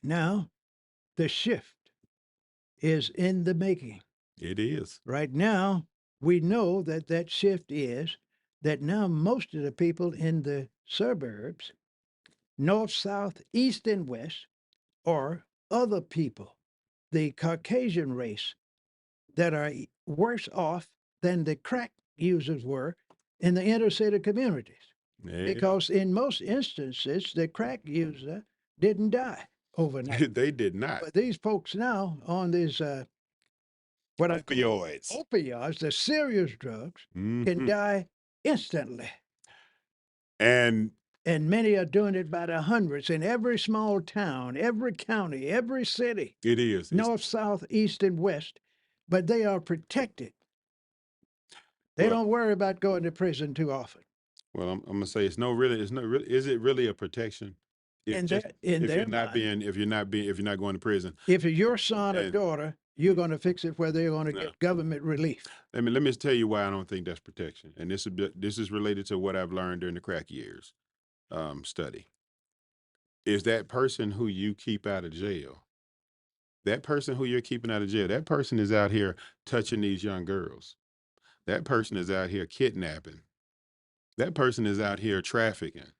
now the shift is in the making. It is. Right now, we know that that shift is that now most of the people in the suburbs, north, south, east, and west, are other people, the Caucasian race, that are worse off than the crack users were in the inner city communities. Yeah. Because in most instances, the crack user didn't die overnight. They did not. But these folks now on these what I call Opioids. opioids, the serious drugs, can Mhm. die instantly. And And many are doing it by the hundreds in every small town, every county, every city, it is. It's north, south, east, and west. But they are protected. They well, don't worry about going to prison too often. I'm gonna say it's no really, is it really a protection? If just in if their you're not mind, being if you're not going to prison. if it's your son or And daughter, you're going to fix it where they're going to no. get government relief. Let me tell you why I don't think that's protection. And this is related to what I've learned during the crack years study. Is that person who you keep out of jail? That person who you're keeping out of jail, that person is out here touching these young girls. That person is out here kidnapping. That person is out here trafficking.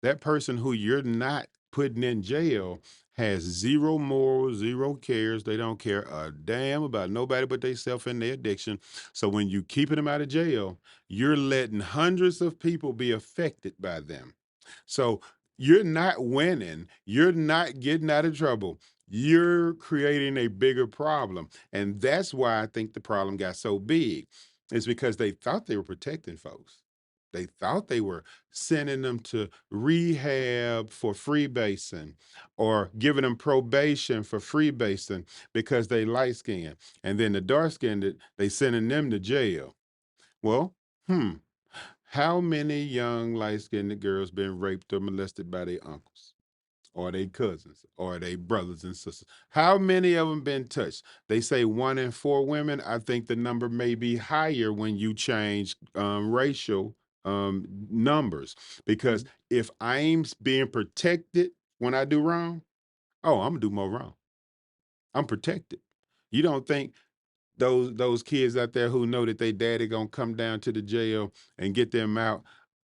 That person who you're not putting in jail has zero morals, zero cares. They don't care a damn about nobody but themselves and their addiction. So when you keeping them out of jail, you're letting hundreds of people be affected by them. So you're not winning. You're not getting out of trouble. You're creating a bigger problem. And that's why I think the problem got so big. It's because they thought they were protecting folks. They thought they were sending them to rehab for freebasing or giving them probation for freebasing because they light skinned. And then the dark skinned, they sending them to jail. Well, hmm, how many young light skinned girls been raped or molested by their uncles? Or their cousins, or their brothers and sisters? How many of them been touched? They say 1 in 4 women. I think the number may be higher when you change racial numbers. Because if I'm being protected when I do wrong, oh, I'm gonna do more wrong. I'm protected. You don't think those kids out there who know that they daddy gonna come down to the jail and get them out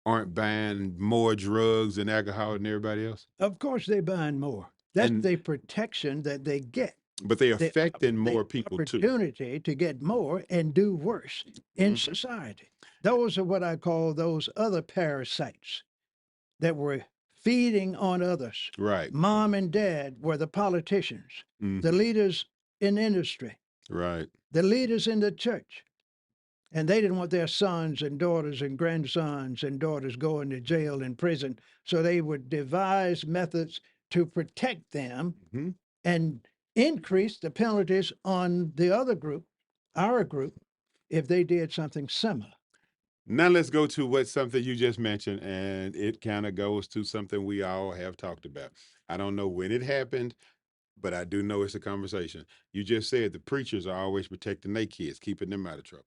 aren't buying more drugs and alcohol than everybody else? Of course, they bind more. That's And the protection that they get. but they The, affecting the more people too. opportunity to get more and do worse in Mhm. society. Those are what I call those other parasites that were feeding on others. Right. Mom and dad were the politicians, the Mhm. leaders in industry, Right. the leaders in the church. And they didn't want their sons and daughters and grandsons and daughters going to jail and prison. So they would devise methods to protect them Mhm. and increase the penalties on the other group, our group, if they did something similar. Now let's go to what something you just mentioned, and it kind of goes to something we all have talked about. I don't know when it happened, but I do know it's a conversation. You just said the preachers are always protecting their kids, keeping them out of trouble.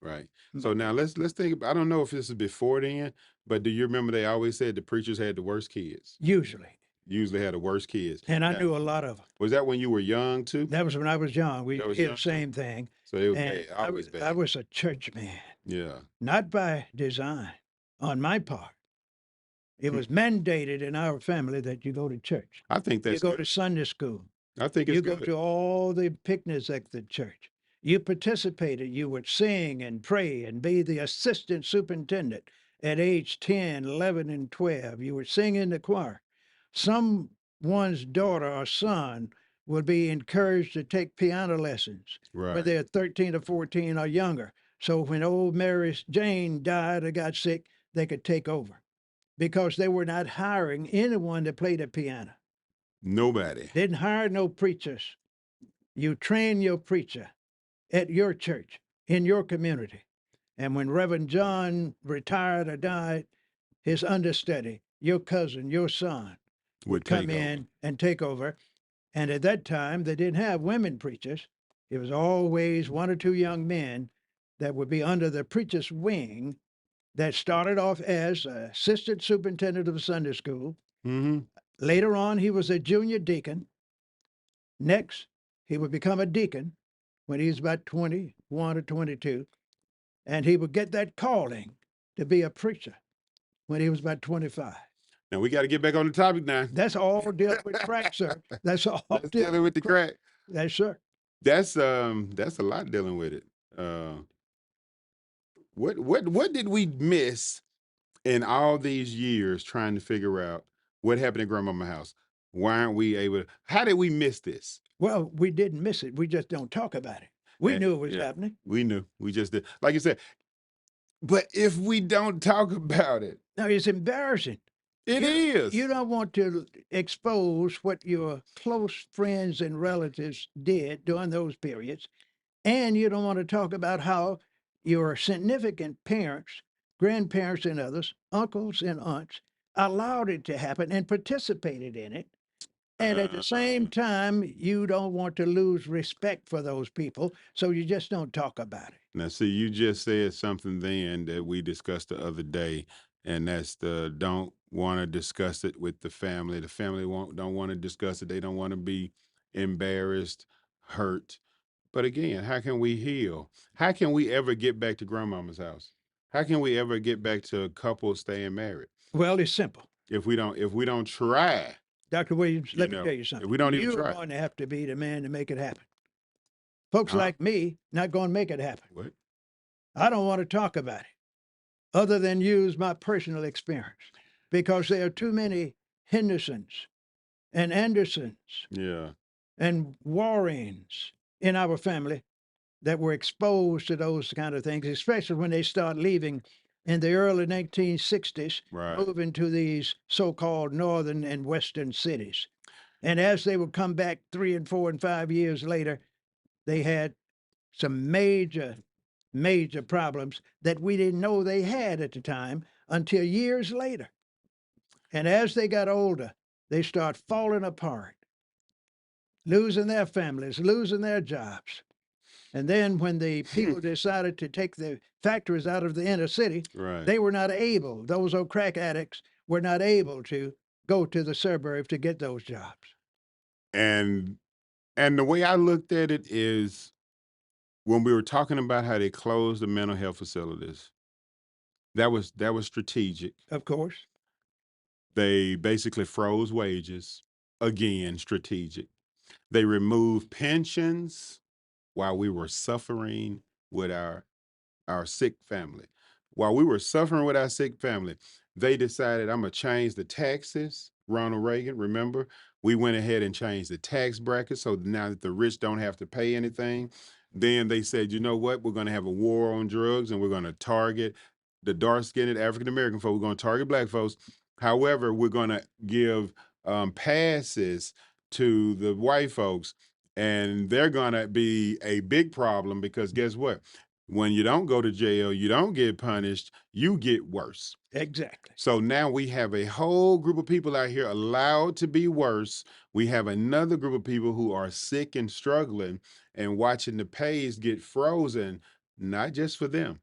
Right. So now let's think. I don't know if this is before then, but do you remember they always said the preachers had the worst kids? Usually. Usually had the worst kids. And I Now, knew a lot of them. was that when you were young too? That was when I was young. We That was did the young too. same thing. So it was And bad, always I bad. was a church man, Yeah. not by design on my part. It Hmm. was mandated in our family that you go to church. I think You that's go good. to Sunday school. I think it's You go good. to all the picnics at the church. You participated. You would sing and pray and be the assistant superintendent at age 10, 11, and 12. You would sing in the choir. Someone's daughter or son would be encouraged to take piano lessons when Right. they're 13 or 14 or younger. So when old Mary Jane died or got sick, they could take over because they were not hiring anyone to play the piano. Nobody. Didn't hire no preachers. You train your preacher at your church, in your community. And when Reverend John retired or died, his understudy, your cousin, your son, Would would come take over. in and take over. And at that time, they didn't have women preachers. It was always one or two young men that would be under the preacher's wing that started off as assistant superintendent of Sunday school. Mm-hmm. Later on, he was a junior deacon. Next, he would become a deacon when he was about 21 or 22. And he would get that calling to be a preacher when he was about 25. Now we got to get back on the topic now. That's all dealing with crack, sir. That's all Let's dealing deal with the with crack. crack. That's sir. That's a lot dealing with it. Uh, what did we miss in all these years trying to figure out what happened at Grandmama's house? Why aren't we able to? How did we miss this? Well, we didn't miss it. We just don't talk about it. We And knew it was yeah, happening. we knew. We just did. Like you said, but if we don't talk about it, Now, it's embarrassing. it You is. don't want to expose what your close friends and relatives did during those periods. And you don't want to talk about how your significant parents, grandparents, and others, uncles and aunts, allowed it to happen and participated in it. And at the same Uh, time, you don't want to lose respect for those people, so you just don't talk about it. Now, see, you just said something then that we discussed the other day, and that's the don't want to discuss it with the family. The family don't want to discuss it. They don't want to be embarrassed, hurt. But again, how can we heal? How can we ever get back to grandmama's house? How can we ever get back to a couple staying married Well, it's simple. if we don't try? Dr. Williams, You let me tell know, you if something. we don't even You are try. going to have to be the man to make it happen. Folks Huh? like me not going to make it happen. What? I don't want to talk about it other than use my personal experience because there are too many Hendersons and Andersons Yeah. and Warrens in our family that were exposed to those kind of things, especially when they start leaving in the early 1960s, Right. moving to these so called northern and western cities. And as they would come back 3 and 4 and 5 years later, they had some major problems that we didn't know they had at the time until years later. And as they got older, they start falling apart, losing their families, losing their jobs. And then when the people decided to take the factories out of the inner city, Right. they were not able, those old crack addicts were not able to go to the suburbs to get those jobs. And and the way I looked at it is when we were talking about how they closed the mental health facilities, that was strategic. Of course, They basically froze wages, again, strategic. They removed pensions while we were suffering with our sick family. While we were suffering with our sick family, they decided I'm gonna change the taxes. Ronald Reagan, remember? We went ahead and changed the tax bracket so now that the rich don't have to pay anything. Then they said, you know what? We're gonna have a war on drugs and we're gonna target the dark-skinned African American folk. We're gonna target black folks. However, we're gonna give passes to the white folks, and they're gonna be a big problem because guess what? When you don't go to jail, you don't get punished, you get worse. exactly. So now we have a whole group of people out here allowed to be worse. We have another group of people who are sick and struggling and watching the pays get frozen, not just for them.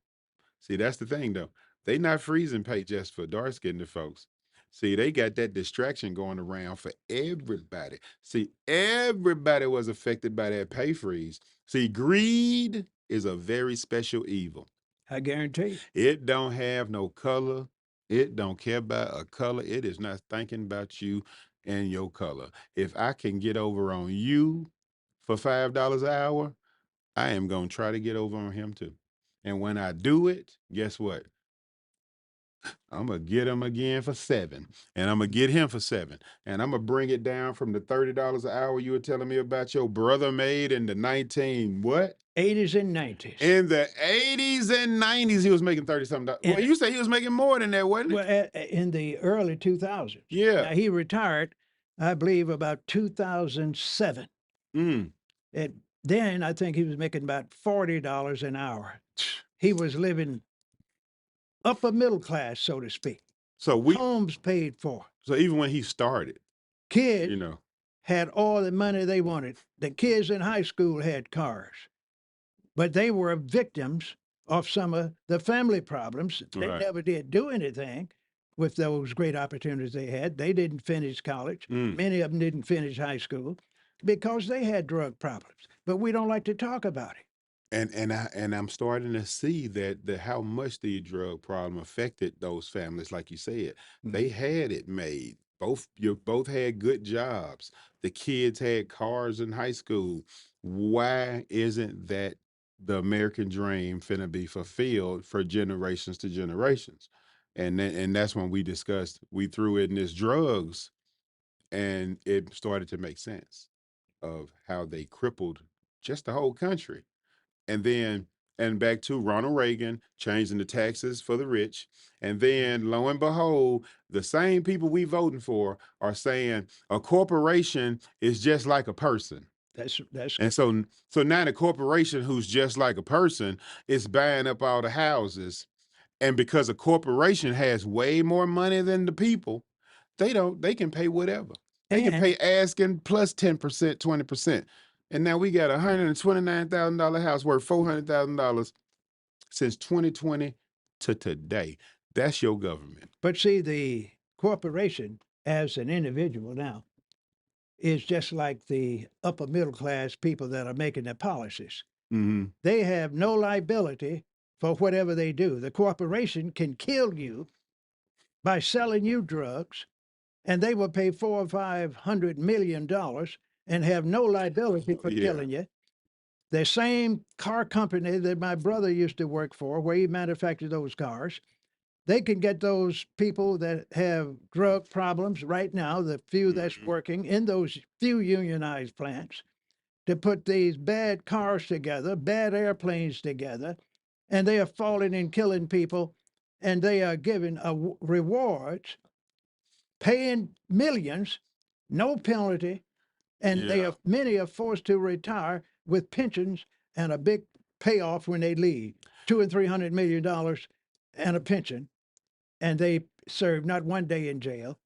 See, that's the thing though. They not freezing pay just for dark skinned folks. See, they got that distraction going around for everybody. See, everybody was affected by that pay freeze. See, greed is a very special evil. I guarantee. It don't have no color. It don't care about a color. It is not thinking about you and your color. If I can get over on you for $5 an hour, I am gonna try to get over on him too. And when I do it, guess what? I'm gonna get him again for 7, and I'm gonna get him for 7, and I'm gonna bring it down from the $30 an hour you were telling me about your brother made in the 19 what? 80s and 90s. In the 80s and 90s, he was making 30 something. Well, And you say he was making more than that, wasn't it? well, in the early 2000s. Yeah. Now he retired, I believe, about 2007. Mm. And then I think he was making about $40 an hour. He was living upper middle class, so to speak. So we Homes paid for. so even when he started, you Kids know, had all the money they wanted. The kids in high school had cars, but they were victims of some of the family problems. They right. never did do anything with those great opportunities they had. They didn't finish college. Mm. Many of them didn't finish high school because they had drug problems. But we don't like to talk about it. And I'm starting to see that how much the drug problem affected those families, like you said. They Mhm. had it made. Both had good jobs. The kids had cars in high school. Why isn't that the American dream finna be fulfilled for generations to generations? And that's when we threw in this drugs, and it started to make sense of how they crippled just the whole country. And then back to Ronald Reagan changing the taxes for the rich. And then lo and behold, the same people we voting for are saying a corporation is just like a person. That's And so now the corporation who's just like a person is buying up all the houses And because a corporation has way more money than the people, they can pay whatever. They can And pay asking plus 10%, 20%. And now we got a $129,000 house worth $400,000 since 2020 to today. That's your government. but see, the corporation as an individual now is just like the upper middle class people that are making the policies. Mm-hmm. They have no liability for whatever they do. The corporation can kill you by selling you drugs, and they will pay $400 or $500 million and have no liability for Yeah. killing you. The same car company that my brother used to work for, where he manufactured those cars, they can get those people that have drug problems right now, the few that's Mm-hmm. working in those few unionized plants, to put these bad cars together, bad airplanes together, and they are falling and killing people, and they are giving rewards, paying millions, no penalty, and they Yeah. have many are forced to retire with pensions and a big payoff when they leave, $200 and $300 million and a pension, and they serve not one day in jail.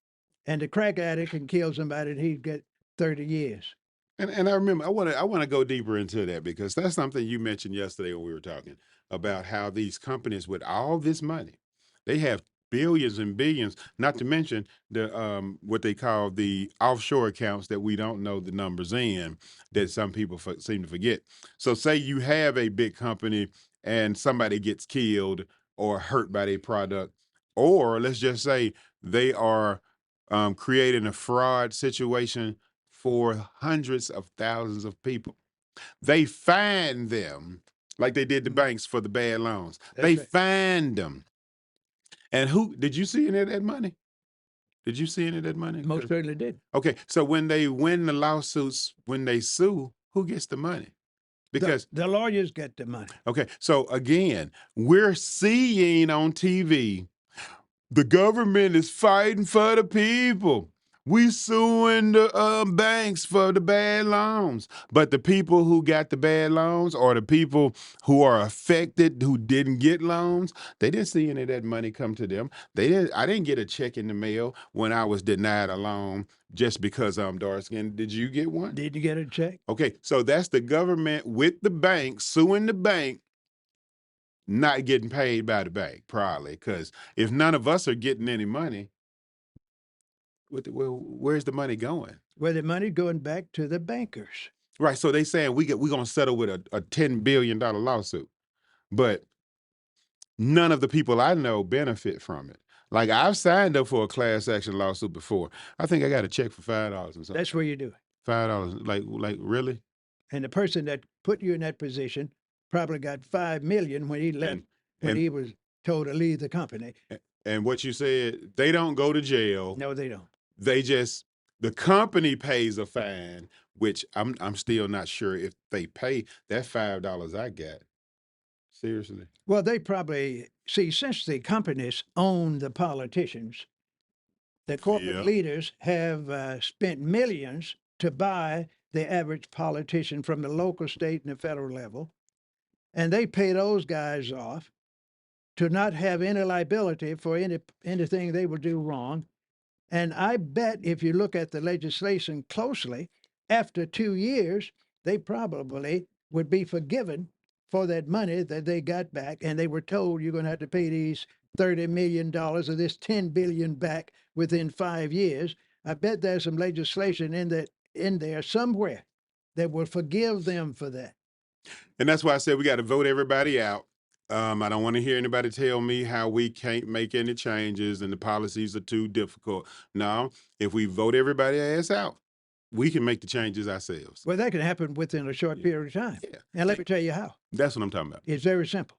And the crack addict can kill somebody, and he'd get 30 years. And I remember I want to go deeper into that because that's something you mentioned yesterday when we were talking about how these companies with all this money, they have billions and billions, not to mention the what they call the offshore accounts that we don't know the numbers in that some people seem to forget. So say you have a big company and somebody gets killed or hurt by their product, or let's just say they are creating a fraud situation for hundreds of thousands of people. They find them like they did the Mhm. banks for the bad loans. They That's right. find them. And who did you see any of that money? Did you see any of that money? Most certainly did. Okay, so when they win the lawsuits, when they sue, who gets the money? Because The lawyers get the money. okay, so again, we're seeing on TV the government is fighting for the people. We suing the banks for the bad loans, but the people who got the bad loans or the people who are affected who didn't get loans, they didn't see any of that money come to them. They didn't. I didn't get a check in the mail when I was denied a loan just because I'm dark skinned. Did you get one? Did you get a check? Okay, so that's the government with the bank suing the bank not getting paid by the bank, probably. Because if none of us are getting any money, well, where's the money going? Well, the money going back to the bankers. Right. So they saying we're gonna settle with a $10 billion lawsuit, but none of the people I know benefit from it. Like I've signed up for a class action lawsuit before. I think I got a check for $5 and something. That's where you do it. $5. Like really? And the person that put you in that position probably got 5 million when he left, And when and he was told to leave the company. and what you said, they don't go to jail. No, they don't. They just the company pays a fine, which I'm still not sure if they pay that $5 I got. Seriously. Well, they probably see, since the companies own the politicians, the corporate Yeah. leaders have spent millions to buy the average politician from the local, state, and the federal level, and they pay those guys off to not have any liability for anything they would do wrong. And I bet if you look at the legislation closely, after 2 years, they probably would be forgiven for that money that they got back. And they were told you're going to have to pay these $30 million or this 10 billion back within 5 years. I bet there's some legislation in there somewhere that will forgive them for that. And that's why I said we got to vote everybody out. I don't want to hear anybody tell me how we can't make any changes and the policies are too difficult. No, if we vote everybody ass out, we can make the changes ourselves. Well, that can happen within a short Yeah. period of time. Yeah. And let me tell you how. That's what I'm talking about. It's very simple.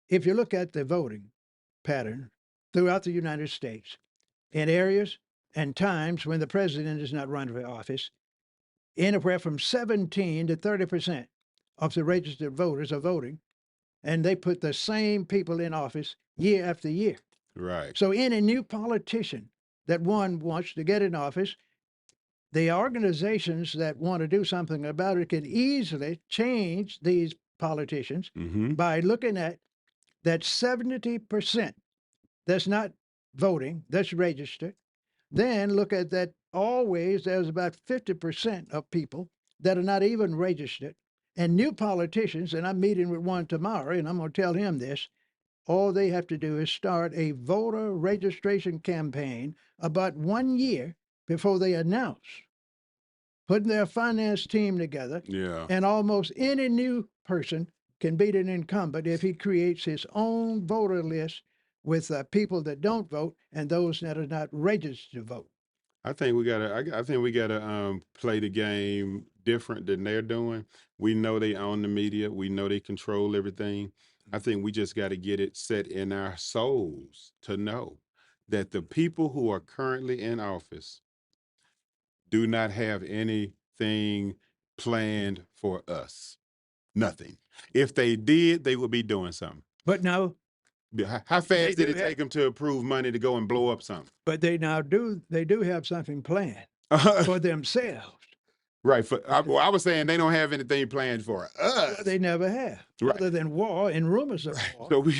If you look at the voting pattern throughout the United States, in areas and times when the president is not running for office, anywhere from 17 to 30% of the registered voters are voting, and they put the same people in office year after year. Right. So any new politician that one wants to get in office, the organizations that want to do something about it can easily change these politicians Mm-hmm. by looking at that 70% that's not voting, that's registered. Then look at that always there's about 50% of people that are not even registered. And new politicians, and I'm meeting with one tomorrow, and I'm going to tell him this, all they have to do is start a voter registration campaign about 1 year before they announce, putting their finance team together, Yeah. and almost any new person can beat an incumbent if he creates his own voter list with people that don't vote and those that are not registered to vote. I think we gotta. I think we gotta play the game different than they're doing. We know they own the media. We know they control everything. I think we just got to get it set in our souls to know that the people who are currently in office do not have anything planned for us. Nothing. If they did, they would be doing something. But now How they fast did do it have, take them to approve money to go and blow up something? but they do have something planned for themselves. Right. I was saying they don't have anything planned for Well, us. they never have, Right. other than war and rumors of Right. war. So we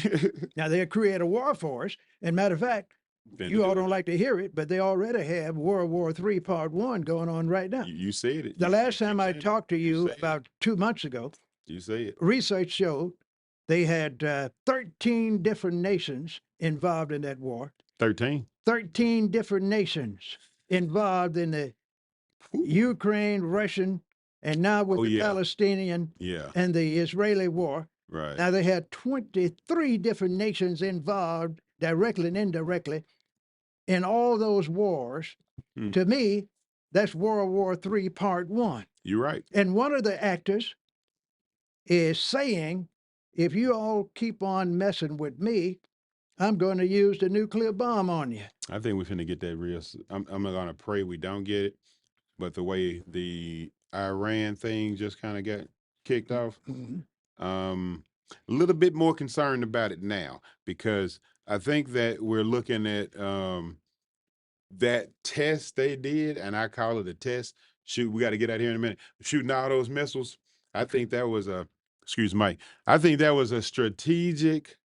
Now they'll create a war for us. And matter of fact, finna you all do don't it. like to hear it, but they already have World War III Part One going on right now. You said it. The last time I talked to You you said it. about 2 months ago, You say it. research showed they had 13 different nations involved in that war. 13. 13 different nations involved in the Whew. Ukraine, Russian, and now with Oh the yeah. Palestinian Yeah. and the Israeli war. Right. Now they had 23 different nations involved, directly and indirectly, in all those wars. Hmm. To me, that's World War III Part One. You're right. And one of the actors is saying, if you all keep on messing with me, I'm going to use the nuclear bomb on you. I think we're finna get that real. I'm gonna pray we don't get it. But the way the Iran thing just kind of got kicked off, Mhm. a little bit more concerned about it now because I think that we're looking at that test they did, and I call it a test. Shoot, we got to get out here in a minute. Shooting all those missiles. I think that was a excuse Mike. I think that was a strategic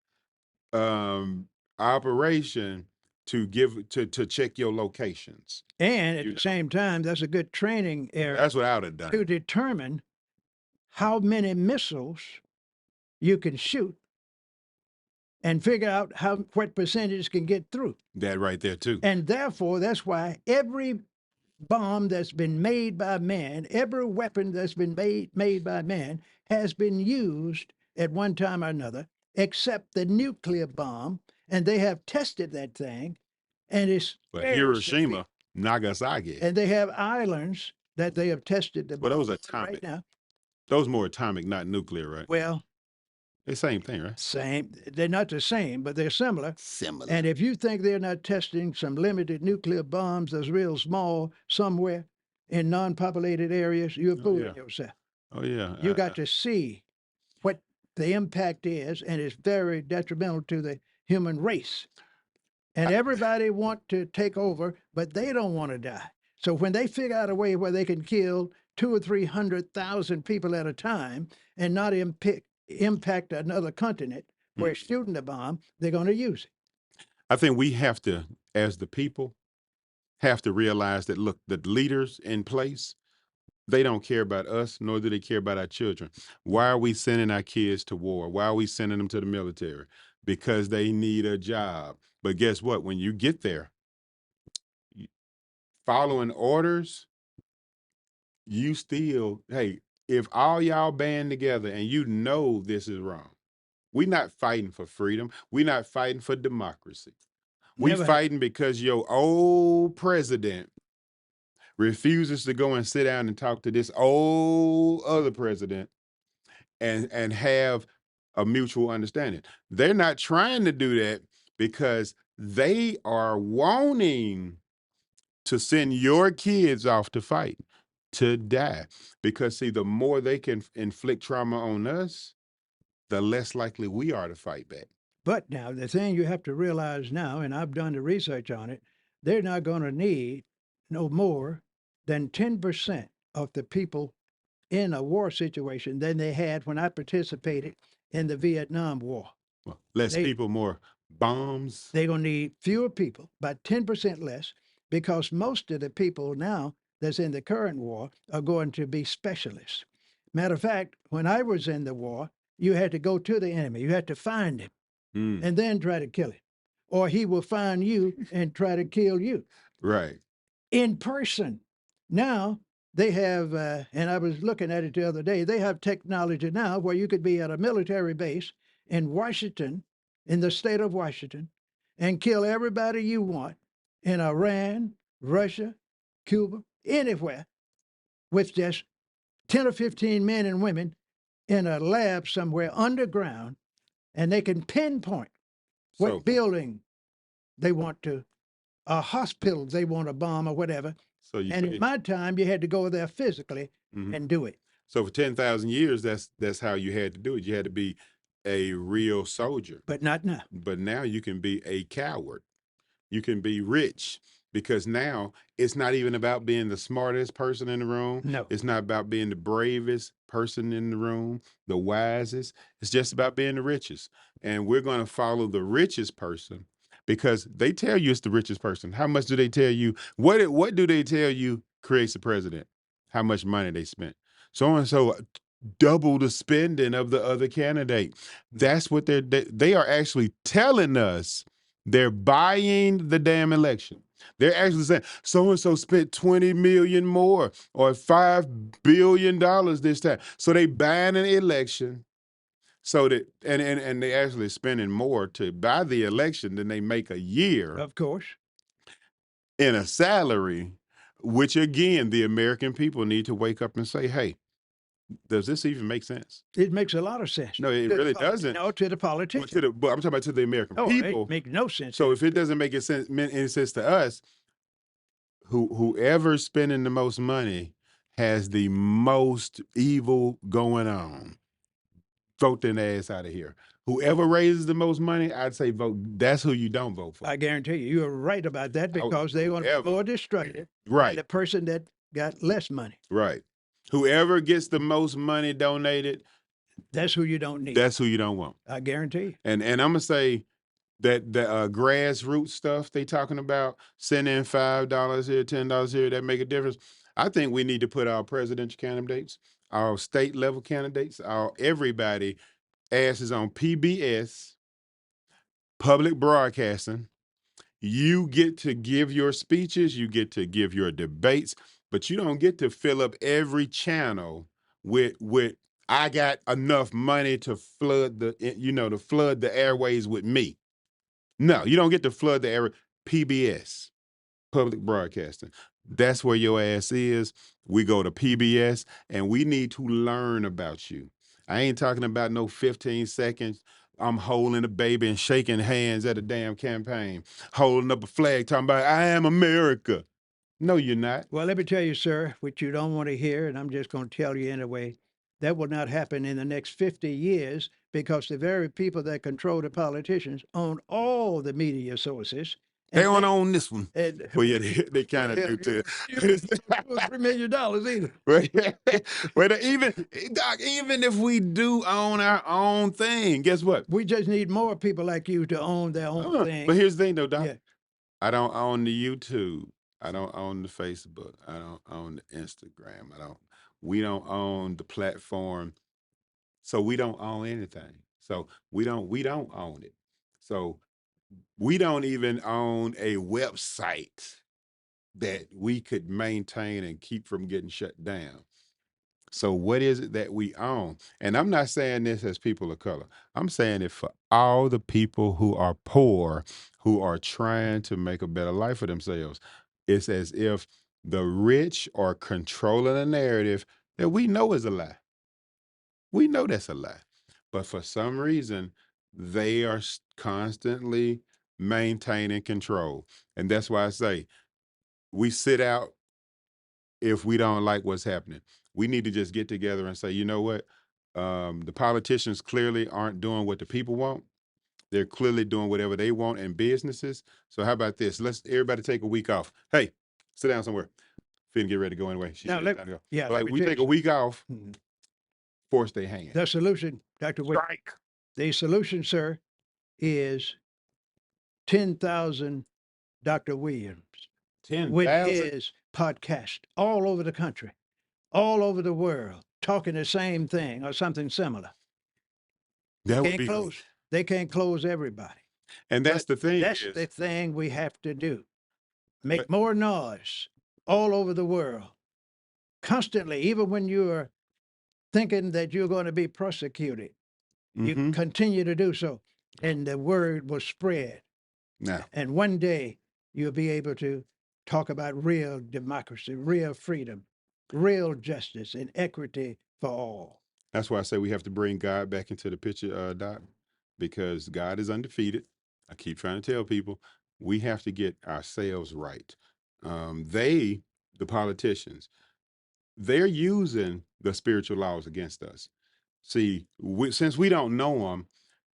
operation to give to check your locations. And at You the know, same time, that's a good training area that's what I would have to done. determine how many missiles you can shoot and figure out what percentage can get through. That right there too. And therefore, that's why every bomb that's been made by man, every weapon that's been made by man has been used at one time or another, except the nuclear bomb. And they have tested that thing, and it's But very severe. Hiroshima, Nagasaki. And they have islands that they have tested the Well, those bomb on right atomic. now. Those more atomic, not nuclear, right? Well, The same thing, right? same. They're not the same, but they're similar. Similar. And if you think they're not testing some limited nuclear bombs that's real small somewhere in non-populated areas, you're Oh fooling yeah. yourself. Oh yeah. You got to see what the impact is, and it's very detrimental to the human race. And everybody want to take over, but they don't want to die. So when they figure out a way where they can kill 200,000 or 300,000 people at a time and not impact another continent where shooting the bomb, they're going to use it. I think we have to, as the people, have to realize that look, the leaders in place, they don't care about us, nor do they care about our children. Why are we sending our kids to war? Why are we sending them to the military? Because they need a job. But guess what? When you get there, following orders, you still, hey, if all y'all band together and you know this is wrong, we're not fighting for freedom. We're not fighting for democracy. We Never have. fighting because your old president refuses to go and sit down and talk to this old other president and have a mutual understanding. They're not trying to do that because they are wanting to send your kids off to fight, to die. Because see, the more they can inflict trauma on us, the less likely we are to fight back. But now the thing you have to realize now, and I've done the research on it, they're not going to need no more than 10% of the people in a war situation than they had when I participated in the Vietnam War. Well, less They people, more bombs. they're gonna need fewer people, about 10% less, because most of the people now that's in the current war are going to be specialists. Matter of fact, when I was in the war, you had to go to the enemy. You had to find him Mm, and then try to kill him. Or he will find you and try to kill you right. in person. Now they have, and I was looking at it the other day, they have technology now where you could be at a military base in Washington, in the state of Washington, and kill everybody you want in Iran, Russia, Cuba, anywhere with just 10 or 15 men and women in a lab somewhere underground, and they can pinpoint So, what building they want to, a hospital they want to bomb or whatever. so you And in say, my time, you had to go there physically mhm. and do it. So for 10,000 years, that's how you had to do it. You had to be a real soldier. But not now. But now you can be a coward. You can be rich because now it's not even about being the smartest person in the room. No. It's not about being the bravest person in the room, the wisest. It's just about being the richest. And we're going to follow the richest person because they tell you it's the richest person. How much do they tell you? What do they tell you creates the president? How much money they spent? So and so double the spending of the other candidate. That's what they are actually telling us. They're buying the damn election. They're actually saying so and so spent 20 million more or $5 billion this time. So they buying an election so that and they actually spending more to buy the election than they make a year Of course. in a salary, which again, the American people need to wake up and say, hey, does this even make sense? It makes a lot of sense. No, it To the really doesn't. no, to the Well, politician. but I'm talking about to the American Oh, it people. makes no sense. So if it doesn't make any sense to us, whoever's spending the most money has the most evil going on. Vote their ass out of here. Whoever raises the most money, I'd say vote. That's who you don't vote for. I guarantee you, you're right about that because they're going to be Whoever. more destructive than Right, the person that got less money. right. Whoever gets the most money donated, That's who you don't need. that's who you don't want. I guarantee you. And I'm gonna say that the grassroots stuff they talking about, sending $5 here, $10 here, that make a difference. I think we need to put our presidential candidates, our state level candidates, our everybody asses on PBS, public broadcasting. You get to give your speeches, you get to give your debates, but you don't get to fill up every channel with I got enough money to flood to flood the airways with me. No, you don't get to flood the air. PBS, public broadcasting. That's where your ass is. We go to PBS and we need to learn about you. I ain't talking about no 15 seconds. I'm holding a baby and shaking hands at a damn campaign, holding up a flag talking about I am America. No, you're not. Well, let me tell you, sir, which you don't want to hear, and I'm just going to tell you anyway, that will not happen in the next 50 years because the very people that control the politicians own all the media sources. They And don't they, own this one. and Well, yeah, they kind of do too. you $2 or $3 million either. Right. But even Doc, even if we do own our own thing, guess what? We just need more people like you to own their own But thing. here's the thing, though, Doc. Yeah. I don't own the YouTube. I don't own the Facebook. I don't own the Instagram. We don't own the platform. So we don't own anything. So we don't own it. So we don't even own a website that we could maintain and keep from getting shut down. So what is it that we own? And I'm not saying this as people of color. I'm saying it for all the people who are poor, who are trying to make a better life for themselves. It's as if the rich are controlling a narrative that we know is a lie. We know that's a lie. But for some reason, they are constantly maintaining control. And that's why I say we sit out if we don't like what's happening. We need to just get together and say, you know what? The politicians clearly aren't doing what the people want. They're clearly doing whatever they want in businesses. So how about this? Let's everybody take a week off. Hey, sit down somewhere. Finna get ready to go anyway. She Now, said it's time to go. yeah, Like let me we tell take you a week off, something. force their hand. The solution, Dr. Wick, Strike. the solution, sir, is 10,000 Dr. Williams with 10,000? his podcast all over the country, all over the world, talking the same thing or something similar. They That would can't be close. great. They can't close everybody. And that's But the thing that's the is, thing we have to do. Make but more noise all over the world, constantly, even when you are thinking that you're going to be persecuted. You mhm. continue to do so, and the word will spread. Now, And one day you'll be able to talk about real democracy, real freedom, real justice, and equity for all. that's why I say we have to bring God back into the picture, Doc, because God is undefeated. I keep trying to tell people we have to get ourselves right. They, the politicians, they're using the spiritual laws against us. See, since we don't know them,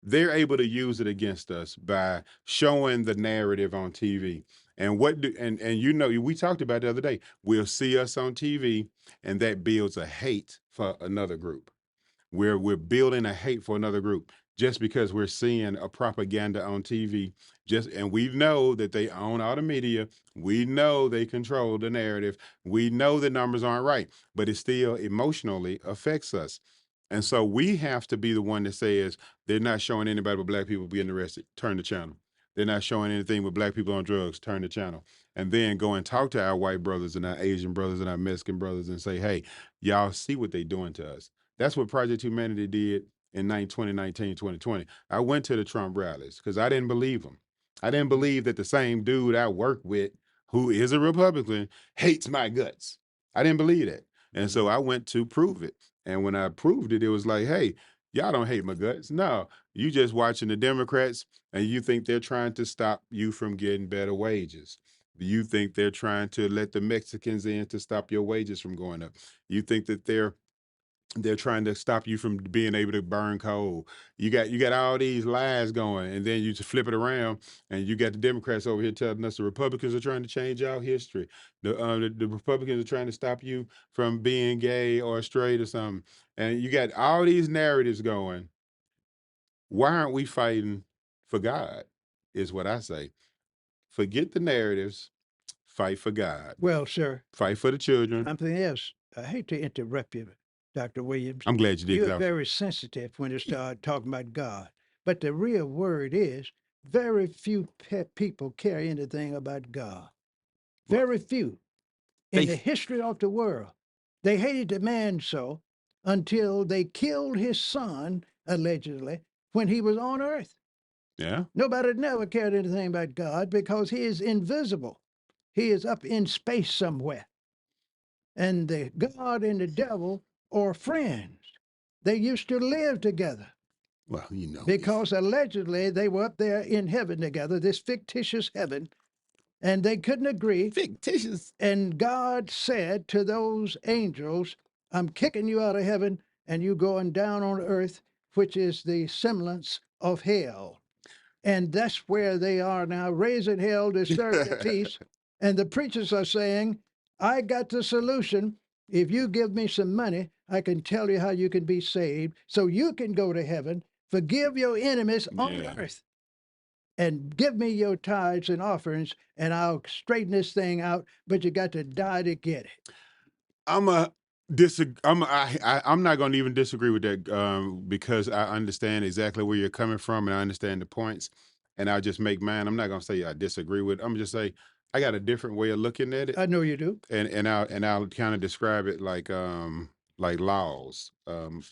they're able to use it against us by showing the narrative on TV. And you know, we talked about the other day. We'll see us on TV, and that builds a hate for another group. We're building a hate for another group just because we're seeing a propaganda on TV. And we know that they own all the media. We know they control the narrative. We know the numbers aren't right, but it still emotionally affects us. And so we have to be the one that says they're not showing anybody but black people being arrested. Turn the channel. They're not showing anything with black people on drugs. Turn the channel. And then go and talk to our white brothers and our Asian brothers and our Mexican brothers and say, hey, y'all see what they're doing to us. That's what Project Humanity did in 2019, 2020. I went to the Trump rallies because I didn't believe them. I didn't believe that the same dude I work with, who is a Republican, hates my guts. I didn't believe that. And so I went to prove it. And when I proved it, it was like, hey, y'all don't hate my guts. No, you just watching the Democrats and you think they're trying to stop you from getting better wages. You think they're trying to let the Mexicans in to stop your wages from going up. You think that they're trying to stop you from being able to burn coal. You got all these lies going, and then you just flip it around, and you got the Democrats over here telling us the Republicans are trying to change our history. The Republicans are trying to stop you from being gay or straight or something. And you got all these narratives going. Why aren't we fighting for God? Is what I say. Forget the narratives. Fight for God. Well, sir, Fight for the children. something else. I hate to interrupt you, Dr. Williams. I'm glad you did. You're 'Cause very sensitive when you start talking about God. But the real word is very few people care anything about God. well, Very few in they, the history of the world. They hated the man so until they killed his son, allegedly, when he was on earth. yeah. Nobody never cared anything about God because he is invisible. He is up in space somewhere. And the God and the devil are friends. They used to live together Well, you know, because allegedly they were up there in heaven together, this fictitious heaven, and they couldn't agree. fictitious. And God said to those angels, I'm kicking you out of heaven and you going down on earth, which is the semblance of hell. And that's where they are now, raising hell, disturbing the peace. And the preachers are saying, I got the solution. If you give me some money, I can tell you how you can be saved so you can go to heaven, forgive your enemies on Yeah. earth, and give me your tithes and offerings, and I'll straighten this thing out. But you got to die to get it. I'm a disagree. I'm not going to even disagree with that because I understand exactly where you're coming from and I understand the points. And I'll just make mine. I'm not going to say I disagree with. I'm just say I got a different way of looking at it, I know you do. and I'll kind of describe it like laws,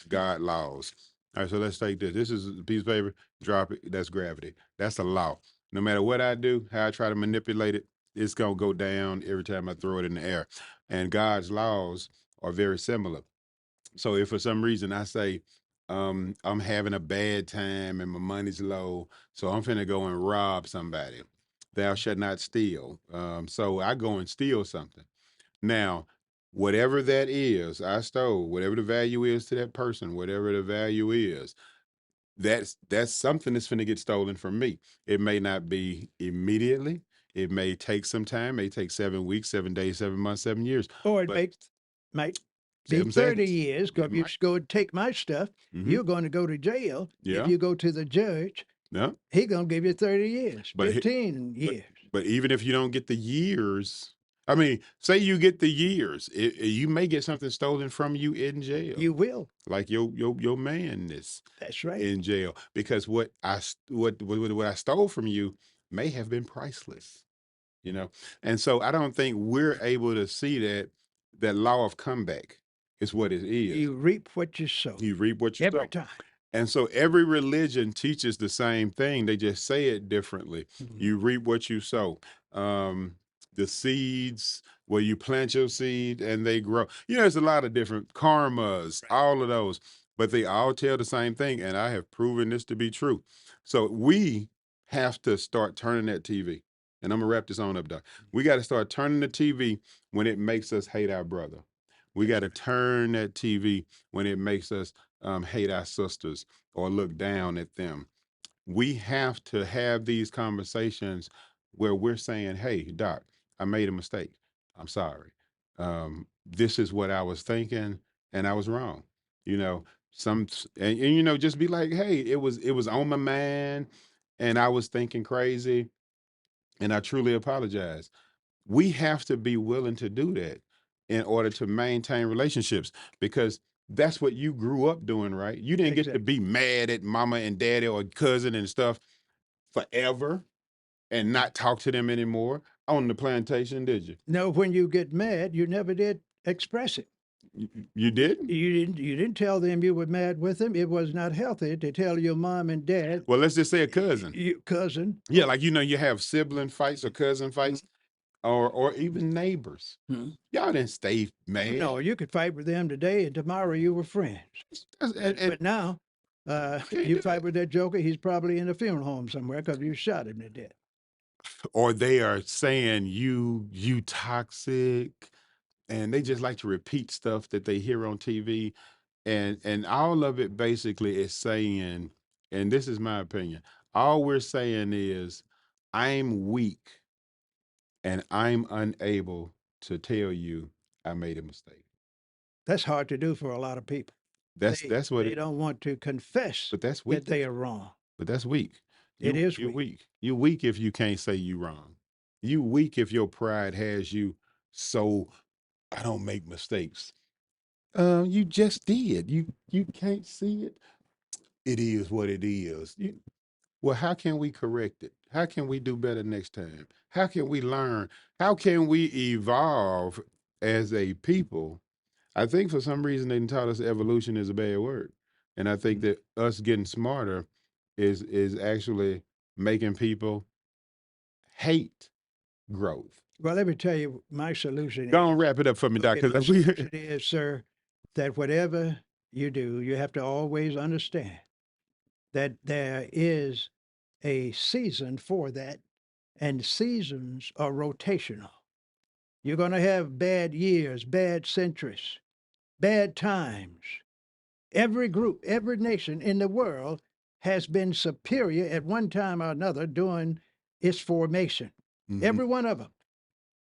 God laws. All right, so let's take this. This is a piece of paper. Drop it. That's gravity. That's a law. No matter what I do, how I try to manipulate it, it's gonna go down every time I throw it in the air. And God's laws are very similar. So if for some reason I say, I'm having a bad time and my money's low, so I'm finna go and rob somebody. Thou shalt not steal. So I go and steal something. Now, whatever that is, I stole, whatever the value is to that person, whatever the value is, that's something that's finna get stolen from me. It may not be immediately. It may take some time, may take 7 weeks, 7 days, 7 months, 7 years, Or it but might be 7 seconds. 30 years It because you might. just go and take my stuff. Hmm. You're going to go to jail if Yeah. you go to the judge Yeah. He gonna give you 30 years, But 15 but years. but even if you don't get the years, I mean, say you get the years, you may get something stolen from you in jail, You will. like your manness That's right. in jail, because what I stole from you may have been priceless, you know. And so I don't think we're able to see that law of comeback is what it is. You reap what you sow You reap what you every sow. time. And so every religion teaches the same thing. They just say it differently. Mhm. You reap what you sow. Um, the seeds where you plant your seed and they grow. There's a lot of different karmas, Right. all of those, but they all tell the same thing. And I have proven this to be true. So we have to start turning that TV. And I'm gonna wrap this on up, Doc. We got to start turning the TV when it makes us hate our brother. We got That's to right. turn that TV when it makes us hate our sisters or look down at them. We have to have these conversations where we're saying, "Hey, Doc, I made a mistake. I'm sorry. This is what I was thinking, and I was wrong." You know, and just be like, "Hey, it was on my mind, and I was thinking crazy, and I truly apologize." We have to be willing to do that in order to maintain relationships, because that's what you grew up doing, right? You didn't get to Exactly. be mad at mama and daddy or cousin and stuff forever and not talk to them anymore on the plantation, did you? No, when you get mad, you never did express it. You didn't? You didn't tell them you were mad with them. It was not healthy to tell your mom and dad, Well, let's just say a cousin. you cousin. Yeah, like you have sibling fights or cousin Mhm. fights or even neighbors. Mhm. Y'all didn't stay mad. No, you could fight with them today, and tomorrow you were friends. And But now, can't you do that. fight with that joker, he's probably in a funeral home somewhere because you shot him to death. Or they are saying you toxic, and they just like to repeat stuff that they hear on TV, and all of it basically is saying, and this is my opinion, all we're saying is I'm weak and I'm unable to tell you I made a mistake. That's hard to do for a lot of people. That's They that's what they it don't want to confess but that's that they weakness. are wrong. But that's weak. It is You weak. weak. You weak if you can't say you wrong. You weak if your pride has you so I don't make mistakes. You just did. You can't see it. It is what it is. Well, how can we correct it? How can we do better next time? How can we learn? How can we evolve as a people? I think for some reason they taught us evolution is a bad word, and I think Mm. that us getting smarter is actually making people hate growth. Well, let me tell you, my solution Go on, is wrap it up for me, Doc. okay. My Because we solution is, sir, that whatever you do, you have to always understand that there is a season for that, and seasons are rotational. You're going to have bad years, bad centuries, bad times. Every group, every nation in the world has been superior at one time or another during its formation. Mhm. Every one of them.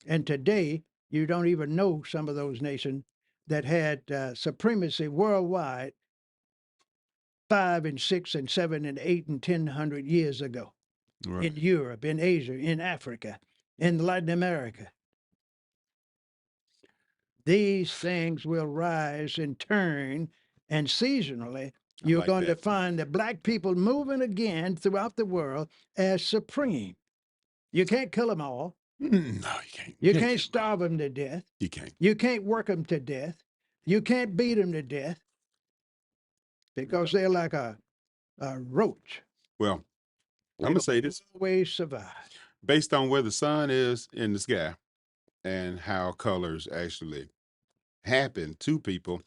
And today, you don't even know some of those nations that had supremacy worldwide 5 and 6 and 7 and 8 and 10 hundred years ago Right. in Europe, in Asia, in Africa, in Latin America. These things will rise and turn, and seasonally, I you're like going to that. find the black people moving again throughout the world as supreme. You can't kill them all. No, you can't. You You can't can't kill them all. starve them to death. You can't. You can't work them to death. You can't beat them to death because they're like a roach. Well, I'm gonna They'll say this always survive. based on where the sun is in the sky and how colors actually happen to people.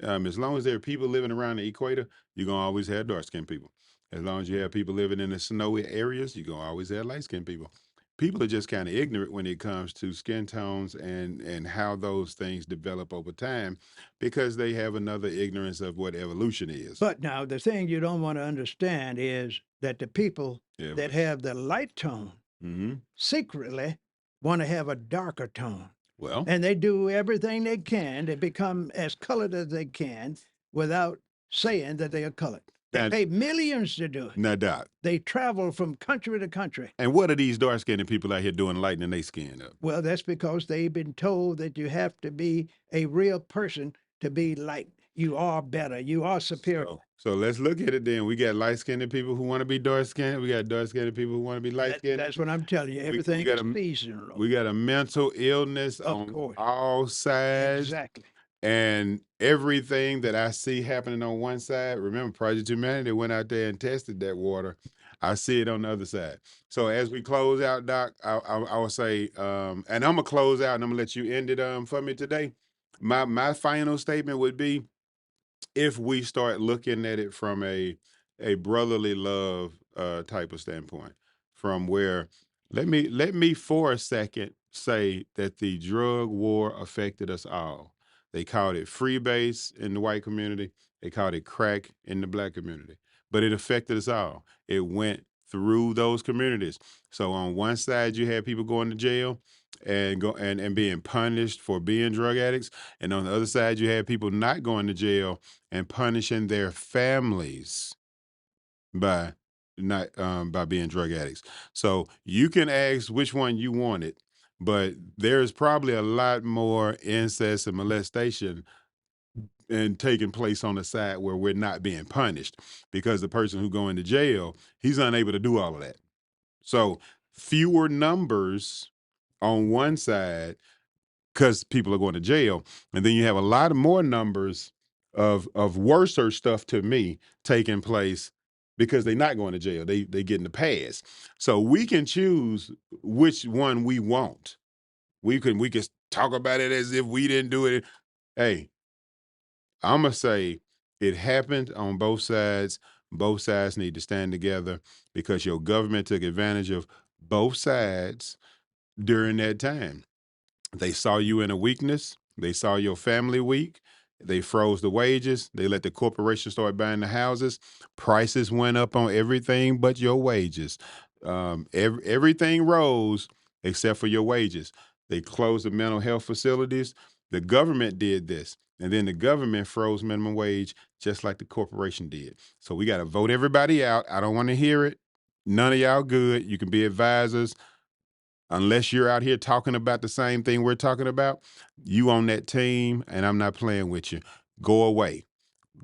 As long as there are people living around the equator, you're gonna always have dark skinned people. As long as you have people living in the snowy areas, you're gonna always have light skinned people. People are just kind of ignorant when it comes to skin tones and how those things develop over time, because they have another ignorance of what evolution is. But now, the thing you don't want to understand is that the people Yeah. that have the light tone Mm-hmm. secretly want to have a darker tone. Well, And they do everything they can to become as colored as they can without saying that they are colored. They Now, pay millions to do it. now, Doc, They travel from country to country. and what are these dark skinned people out here doing lightening their skin up? Well, that's because they've been told that you have to be a real person to be like you are better, you are superior. So let's look at it then. We got light skinned people who want to be dark skinned. We got dark skinned people who want to be light skinned. That's what I'm telling you. We Everything got is a seasonal. we got a mental illness Of on course. all sides. Exactly. And everything that I see happening on one side, remember Project Humanity went out there and tested that water. I see it on the other side. So as we close out, Doc, I will say, and I'm gonna close out and I'm gonna let you end it for me today. My final statement would be, if we start looking at it from a brotherly love type of standpoint, from where, let me for a second say that the drug war affected us all. They called it freebase in the white community, they called it crack in the black community, but it affected us all. It went through those communities. So on one side you had people going to jail and and being punished for being drug addicts, and on the other side you had people not going to jail and punishing their families by not by being drug addicts. So you can ask which one you wanted, but there's probably a lot more incest and molestation and taking place on the side where we're not being punished, because the person who going to jail, he's unable to do all of that. So fewer numbers on one side because people are going to jail, and then you have a lot of more numbers of worser stuff to me taking place because they're not going to jail. They getting the pass. So we can choose which one we want. We can talk about it as if we didn't do it. Hey, I'm gonna say it happened on both sides. Both sides need to stand together because your government took advantage of both sides during that time. They saw you in a weakness. They saw your family weak. They froze the wages. They let the corporation start buying the houses. Prices went up on everything but your wages. Everything rose except for your wages. They closed the mental health facilities. The government did this. And then the government froze minimum wage just like the corporation did. So we got to vote everybody out. I don't want to hear it. None of y'all good. You can be advisors. Unless you're out here talking about the same thing we're talking about, you on that team, and I'm not playing with you. Go away.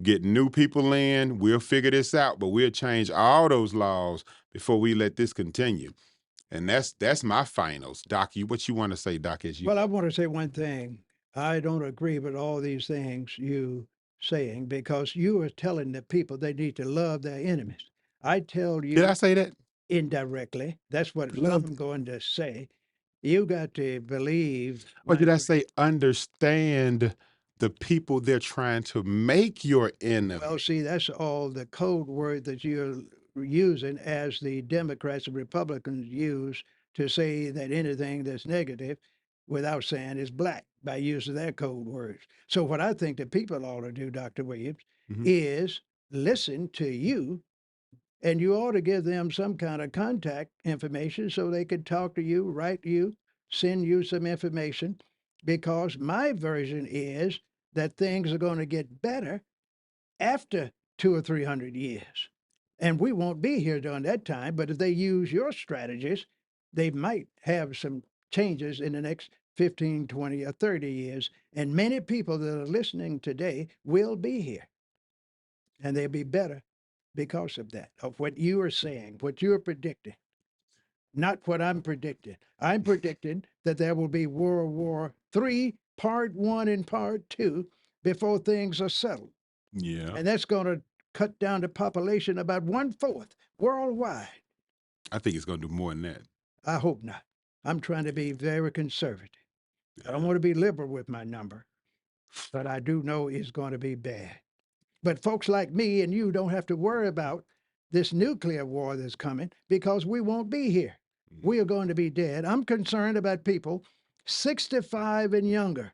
Get new people in. We'll figure this out, but we'll change all those laws before we let this continue. And that's my finals. Doc, what you want to say, Doc, as you Well, I want to say one thing. I don't agree with all these things you saying because you are telling the people they need to love their enemies. I tell did I you say that? indirectly, that's what Love, I'm going to say. You got to believe or my did I friend. say understand the people they're trying to make your Well, enemy? see, that's all the code word that you're using as the Democrats and Republicans use to say that anything that's negative without saying is black by using their code words. So, what I think that people ought to do, Dr. Williams, Mhm. is listen to you, and you ought to give them some kind of contact information so they could talk to you, write you, send you some information. Because my version is that things are going to get better after 200 or 300 years. And we won't be here during that time. But if they use your strategies, they might have some changes in the next 15, 20, or 30 years. And many people that are listening today will be here and they'll be better because of that, of what you are saying, what you're predicting, not what I'm predicting. I'm predicting that there will be World War III, Part One and Part Two, before things are settled. Yeah, And that's going to cut down the population about one fourth worldwide. I think it's going to do more than that. I hope not. I'm trying to be very conservative. I don't Yeah. want to be liberal with my number, but I do know it's going to be bad. But folks like me and you don't have to worry about this nuclear war that's coming because we won't be here. Mhm. We are going to be dead. I'm concerned about people 65 and younger.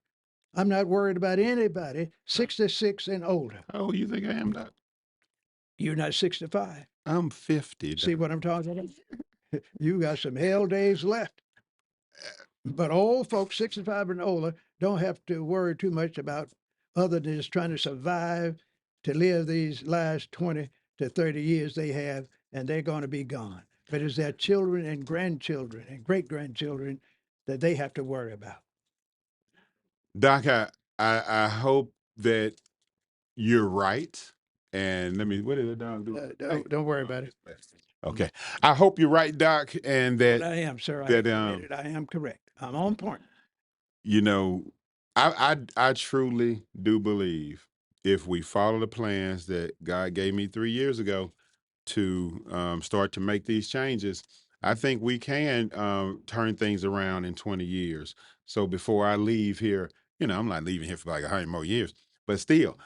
I'm not worried about anybody 66 and older. How old you think I am, Doc? You're not 65. I'm 50, See Doc. what I'm talking about? You got some hell days left. But old folks, 65 and older, don't have to worry too much about other than just trying to survive to live these last 20 to 30 years they have, and they're going to be gone. But it's their children and grandchildren and great grandchildren that they have to worry about. Doc, I hope that you're right. And let me, what did the dog do? Hey, Don't worry oh, about it. it's back. Okay. I hope you're right, Doc, and But I am, sir. I that admit it. I am correct. I'm on point. you know, I truly do believe if we follow the plans that God gave me 3 years ago to start to make these changes, I think we can turn things around in 20 years. So before I leave here, I'm not leaving here for like 100 more years, but still,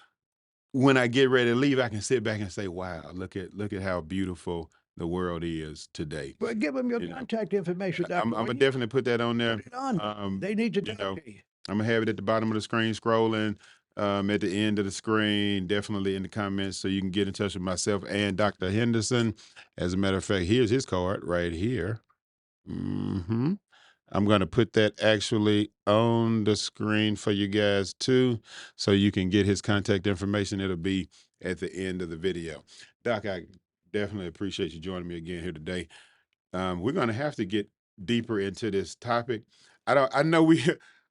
when I get ready to leave, I can sit back and say, "Wow, look at how beautiful the world is today." But give them your You know, contact information, I'm Dr. gonna Williams. definitely put that on there. Put it on there. Um, They need to you talk know, to you. I'm gonna have it at the bottom of the screen, scrolling at the end of the screen, definitely in the comments, so you can get in touch with myself and Dr. Henderson. As a matter of fact, here's his card right here. hmm I'm going to put that actually on the screen for you guys too, so you can get his contact information. It'll be at the end of the video. Doc, I definitely appreciate you joining me again here today. We're going to have to get deeper into this topic. I know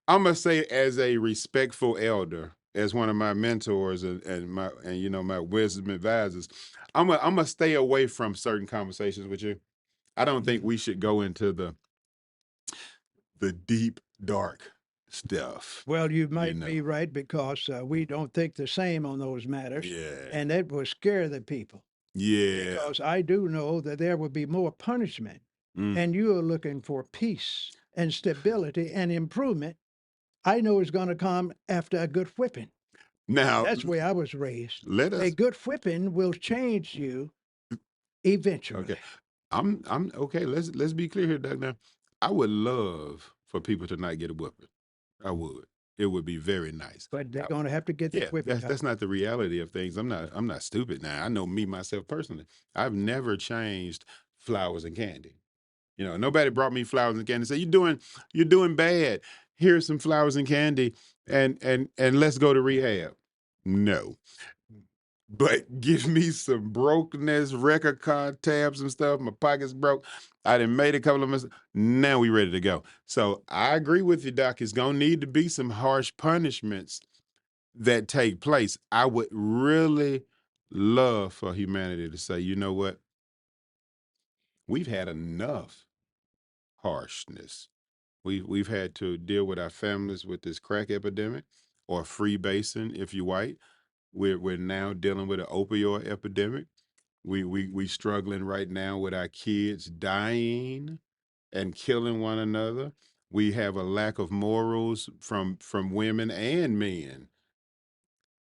I'm going to say as a respectful elder, as one of my mentors and my wisdom advisors, I'm going to stay away from certain conversations with you. I don't think Mhm. we should go into the deep, dark stuff. Well, you You might be know. right because we don't think the same on those matters, Yeah. and that will scare the people. Yeah. Because I do know that there will be more punishment, Mm. and you are looking for peace and stability and improvement. I know it's going to come after a good whipping. Now, That's where I was raised. let A us. good whipping will change you eventually. Okay. I'm okay. Let's be clear here, Doug. Now, I would love for people to not get a whooping. I would. It would be very nice. But they're I- going to have to get the yeah, whipping, that's Doc. not the reality of things. I'm not stupid now. I know me myself personally. I've never changed flowers and candy. Nobody brought me flowers and candy and said, you're doing bad. Here's some flowers and candy and let's go to rehab. No. But give me some brokenness, record card tabs and stuff. My pocket's broke. I done made a couple of mistakes. Now we ready to go. So I agree with you, Doc. It's gonna need to be some harsh punishments that take place. I would really love for humanity to say, you know what? We've had enough harshness. We've had to deal with our families with this crack epidemic or freebasing if you're white. We're now dealing with an opioid epidemic. We struggling right now with our kids dying and killing one another. We have a lack of morals from women and men.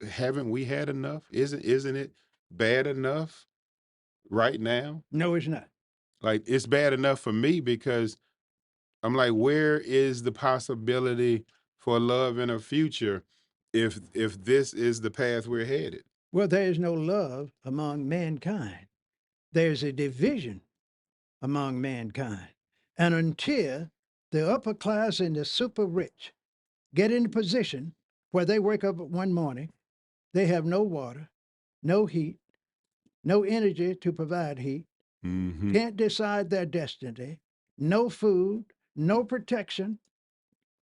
Haven't we had enough? Isn't it bad enough right now? No, it's not. Like it's bad enough for me because I'm like, where is the possibility for love in a future if this is the path we're headed? Well, there is no love among mankind. There's a division among mankind. And until the upper class and the super rich get in a position where they wake up one morning, they have no water, no heat, no energy to provide heat, hmm can't decide their destiny, no food, no protection.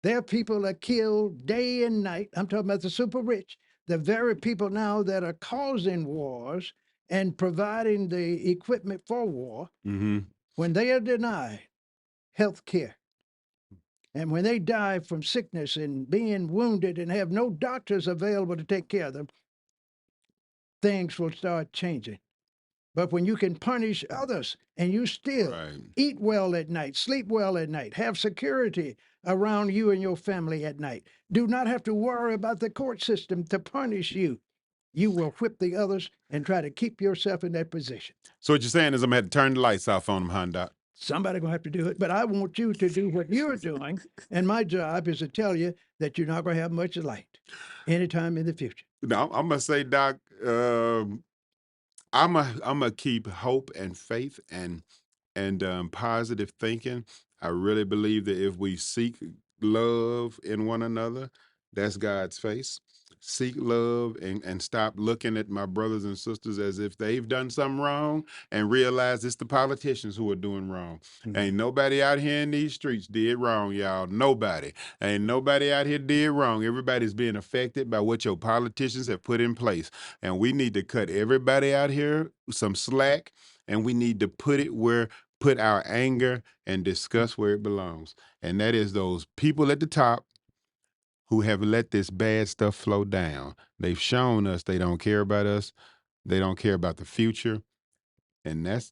Their people are killed day and night. I'm talking about the super rich, the very people now that are causing wars and providing the equipment for war. hmm When they are denied health care, and when they die from sickness and being wounded and have no doctors available to take care of them, things will start changing. But when you can punish others and you still Right. eat well at night, sleep well at night, have security around you and your family at night, do not have to worry about the court system to punish you, you will whip the others and try to keep yourself in that position. So what you're saying is I'm gonna have to turn the lights off on them, Honda. Somebody gonna have to do it, but I want you to do what you're doing, and my job is to tell you that you're not gonna have much light anytime in the future. No, I'm gonna say, Doc. I'm gonna keep hope and faith and positive thinking. I really believe that if we seek love in one another, That's God's face. Seek love and stop looking at my brothers and sisters as if they've done something wrong and realize it's the politicians who are doing wrong. Mhm. Ain't nobody out here in these streets did wrong, y'all. Nobody. Ain't nobody out here did wrong. Everybody's being affected by what your politicians have put in place. And we need to cut everybody out here some slack, and we need to put our anger and disgust where it belongs. And that is those people at the top who have let this bad stuff flow down. They've shown us they don't care about us. They don't care about the future. And that's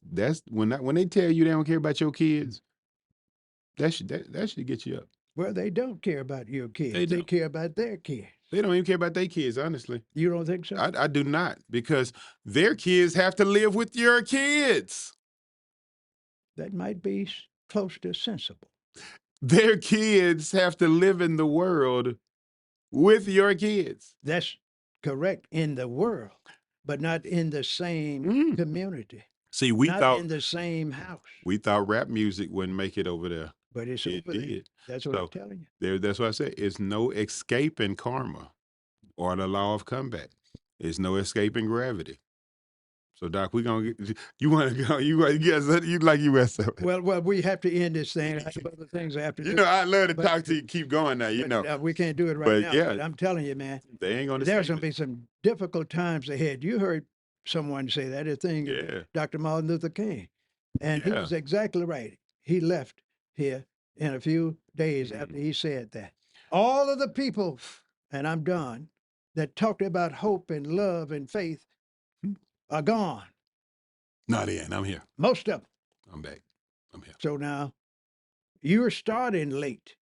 when they tell you they don't care about your kids, that should get you up. Well, they don't care about your They kids. They don't. care about their kids. They don't even care about their kids, honestly. You don't think so? I do not, because their kids have to live with your kids. That might be close to sensible. Their kids have to live in the world with your kids. That's correct in the world, but not in the same Mm. community, See, not in the same house. we thought rap music wouldn't make it over there. But it's It over there. did. That's what I'm So telling you. that's why I say it's no escaping karma or the law of comeback. It's no escaping gravity. So, Doc, we gonna get you. Want to go? You like you rest of it. Well, we have to end this thing. I have other things I have to do. I love to But- talk to you. Keep going now. We can't do it right But now. yeah, But I'm telling you, man, they ain't gonna. there's escape going to it. be some difficult times ahead. You heard someone say that, a thing, Yeah. Dr. Martin Luther King. And he Yeah. was exactly right. He left here in a few days after he said that. All of the people, and I'm done, that talked about hope and love and faith are gone. No, they ain't. I'm here. Most of them. I'm back. I'm here. So now you're starting late.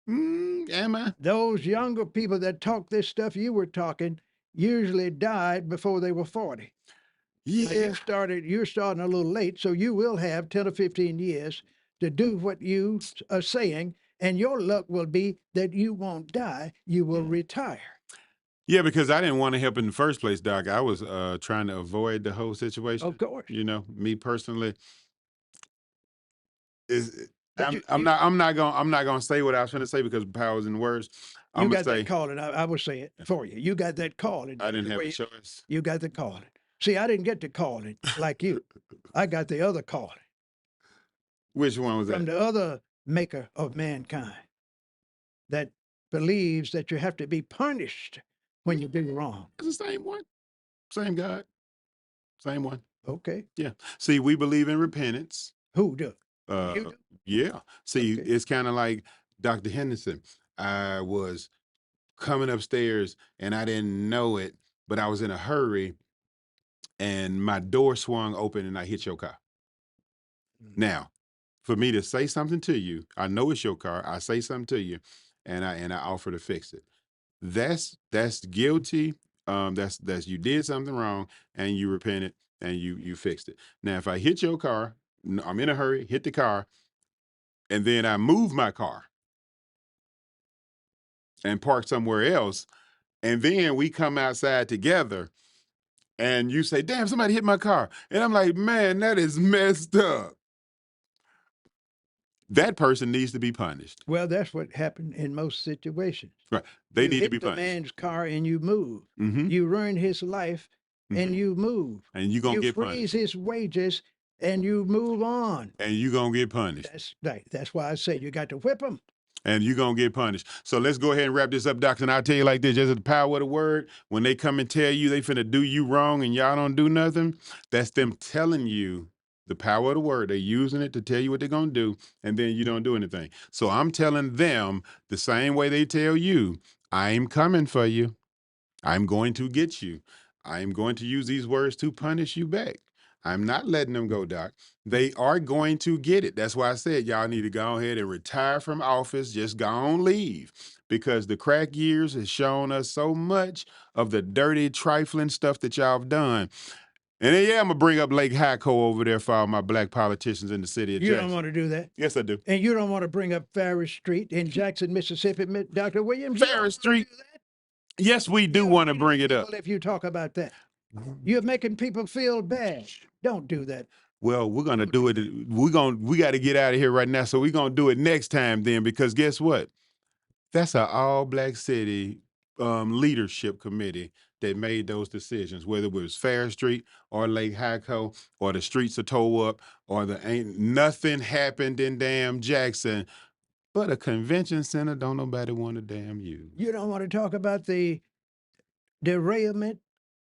Am I? Those younger people that talk this stuff you were talking usually died before they were 40. Now, Yeah. you're starting a little late, so you will have 10 or 15 years to do what you are saying, and your luck will be that you won't die, you will retire. Yeah, because I didn't want to help in the first place, Doc. I was trying to avoid the whole situation. Of course. Me personally is But I'm not gonna say what I was trying to say because power's in words. You I'm gonna got that say calling. I will say it for you. You got that calling. I didn't have a choice. You got the calling. See, I didn't get the calling like you. I got the other calling Which one was from that? the other maker of mankind that believes that you have to be punished when you do wrong. It's the same one. Same God. Same one. Okay. Yeah. See, we believe in repentance. Who do? You Uh do? yeah. See, Okay. it's kind of like Dr. Henderson. I was coming upstairs and I didn't know it, but I was in a hurry and my door swung open and I hit your car. Now, for me to say something to you, I know it's your car. I say something to you, and I offer to fix it. That's guilty. That's you did something wrong and you repented and you fixed it. Now, if I hit your car, I'm in a hurry, hit the car, and then I move my car and park somewhere else, and then we come outside together, and you say, "Damn, somebody hit my car," and I'm like, "Man, that is messed up." That person needs to be punished. Well, that's what happened in most situations. Right. They You need to hit be the punished. man's car and you move. Mm-hmm. You ruin his life and you move. And you're gonna You get freeze punished. his wages and you move on. And you're gonna get punished. That's right. That's why I say you got to whip him. And you're gonna get punished. So let's go ahead and wrap this up, Doctor. And I'll tell you like this: just the power of the word. When they come and tell you they finna do you wrong and y'all don't do nothing, that's them telling you the power of the word. They're using it to tell you what they're gonna do, and then you don't do anything. So I'm telling them the same way they tell you, I'm coming for you. I'm going to get you. I'm going to use these words to punish you back. I'm not letting them go, Doc. They are going to get it. That's why I said y'all need to go ahead and retire from office. Just go on leave. Because the crack years has shown us so much of the dirty, trifling stuff that y'all have done. And then, yeah, I'm going to bring up Lake Hyco over there for all my black politicians in the city of You Jackson. don't want to do that. Yes, I do. And you don't want to bring up Ferris Street in Jackson, Mississippi, Dr. Williams. You don't Ferris want to Street. do that. Yes, we do You'll want to hate bring it up. people if you talk about that. You're making people feel bad. Don't do that. Well, we're gonna do it. We got to get out of here right now. So we're gonna do it next time then, because guess what? That's an all black city leadership committee that made those decisions, whether it was Fair Street or Lake Hyco or the streets are towed up or the ain't nothing happened in damn Jackson, but a convention center don't nobody want to damn use. You don't want to talk about the derailment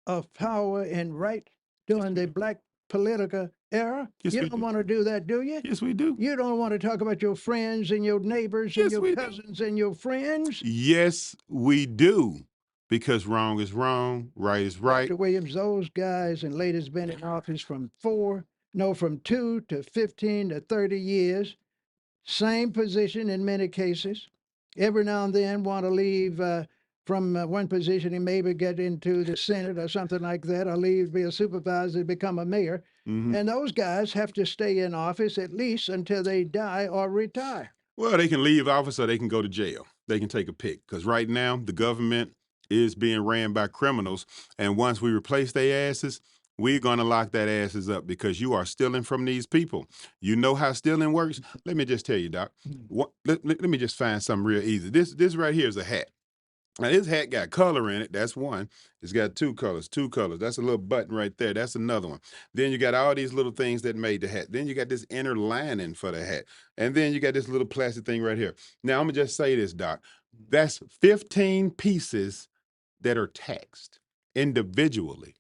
of power and right during the black political era? Yes, You we don't do. want to do that, do you? Yes, we do. You don't want to talk about your friends and your neighbors and Yes, your we do. cousins and your friends? Yes, we do. Because wrong is wrong, right is right. Dr. Williams, those guys and ladies been in office from from 2 to 15 to 30 years. Same position in many cases. Every now and then want to leave from one position and maybe get into the Senate or something like that, or leave, be a supervisor, become a mayor. Mhm. And those guys have to stay in office at least until they die or retire. Well, they can leave office or they can go to jail. They can take a pick because right now the government is being ran by criminals, and once we replace their asses, we're going to lock that asses up because you are stealing from these people. You know how stealing works. Let me just tell you, Doc. Let me just find something real easy. This right here is a hat. Now his hat got color in it. That's one. It's got two colors, two colors. That's a little button right there. That's another one. Then you got all these little things that made the hat. Then you got this inner lining for the hat. And then you got this little plastic thing right here. Now I'm gonna just say this, Doc. That's 15 pieces that are taxed individually.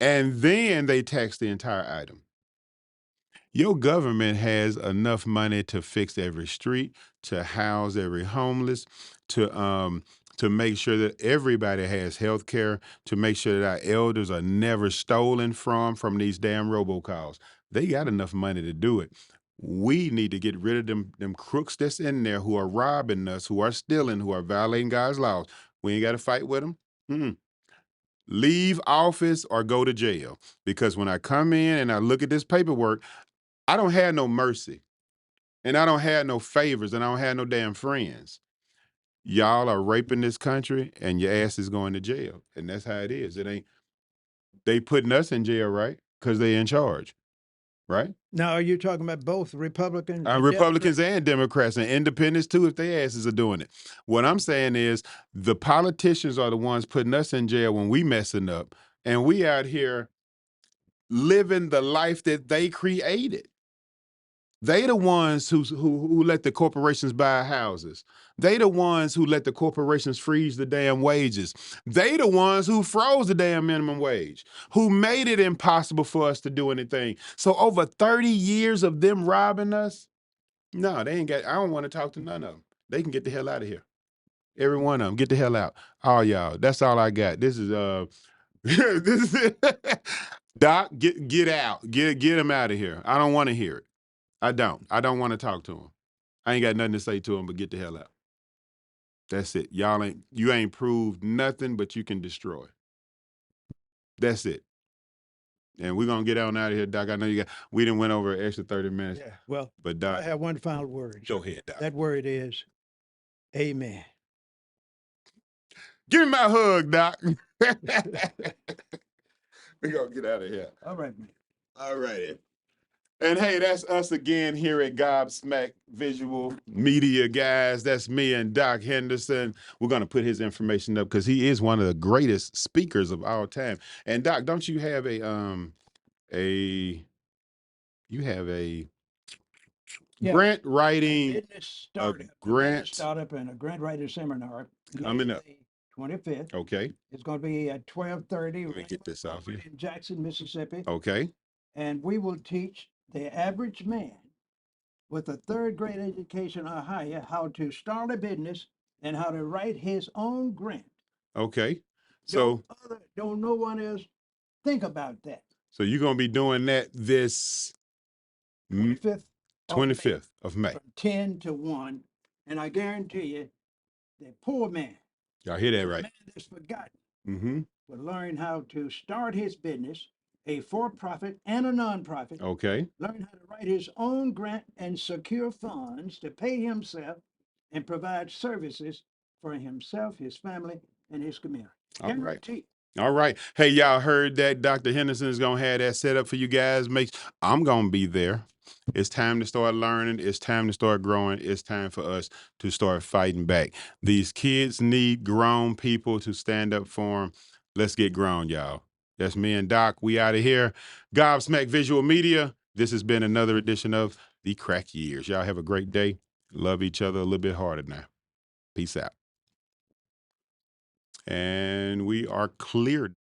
And then they tax the entire item. Your government has enough money to fix every street, to house every homeless, to make sure that everybody has health care, to make sure that our elders are never stolen from these damn robocalls. They got enough money to do it. We need to get rid of them crooks that's in there who are robbing us, who are stealing, who are violating God's laws. We ain't got to fight with them. Mm-mm. Leave office or go to jail. Because when I come in and I look at this paperwork, I don't have no mercy and I don't have no favors and I don't have no damn friends. Y'all are raping this country and your ass is going to jail. And that's how it is. It ain't, they putting us in jail, right? Because they in charge, right? Now, are you talking about both Republican and Republicans Democrat? and Democrats and independents too, if their asses are doing it. What I'm saying is the politicians are the ones putting us in jail when we messing up. And we out here living the life that they created. They the ones who let the corporations buy houses. They the ones who let the corporations freeze the damn wages. They the ones who froze the damn minimum wage, who made it impossible for us to do anything. So over 30 years of them robbing us, no, they ain't got, I don't want to talk to none of them. They can get the hell out of here. Every one of them, get the hell out. All y'all, that's all I got. This is this is Doc, get out. Get him out of here. I don't want to hear it. I don't. I don't want to talk to him. I ain't got nothing to say to him but get the hell out. That's it. You ain't proved nothing but you can destroy. That's it. And we're gonna get on out of here, Doc. I know we didn't went over an extra 30 minutes. Yeah. Well, But I Doc, have one final word. go ahead, Doc. That word is amen. Give me my hug, Doc. We're gonna get out of here. All right, man. All righty. And hey, that's us again here at Gobsmack Visual Media, guys. That's me and Doc Henderson. We're going to put his information up because he is one of the greatest speakers of all time. And Doc, don't you have a you have a Yeah. grant A writing, business a startup, grant startup and a grant writer seminar coming May up? the 25th. Okay, It's going to be at 12:30 let me get this off here. in Jackson, Mississippi. Okay, And we will teach the average man with a third grade education or higher how to start a business and how to write his own grant. okay. Don't So, don't no one else think about that. so you're going to be doing that this 25th of May 25th of May. from 10 to 1. And I guarantee you, the poor man, Y'all hear that the right? man that's forgotten, Mm-hmm. will learn how to start his business, a for-profit and a non-profit, Okay. learn how to write his own grant and secure funds to pay himself and provide services for himself, his family, and his community. All right. Guaranteed. All right. Hey, y'all heard that Dr. Henderson is gonna have that set up for you guys. I'm gonna be there. It's time to start learning. It's time to start growing. It's time for us to start fighting back. These kids need grown people to stand up for them. Let's get grown, y'all. That's me and Doc. We out of here. Gobsmack Visual Media. This has been another edition of The Crack Years. Y'all have a great day. Love each other a little bit harder now. Peace out. And we are cleared.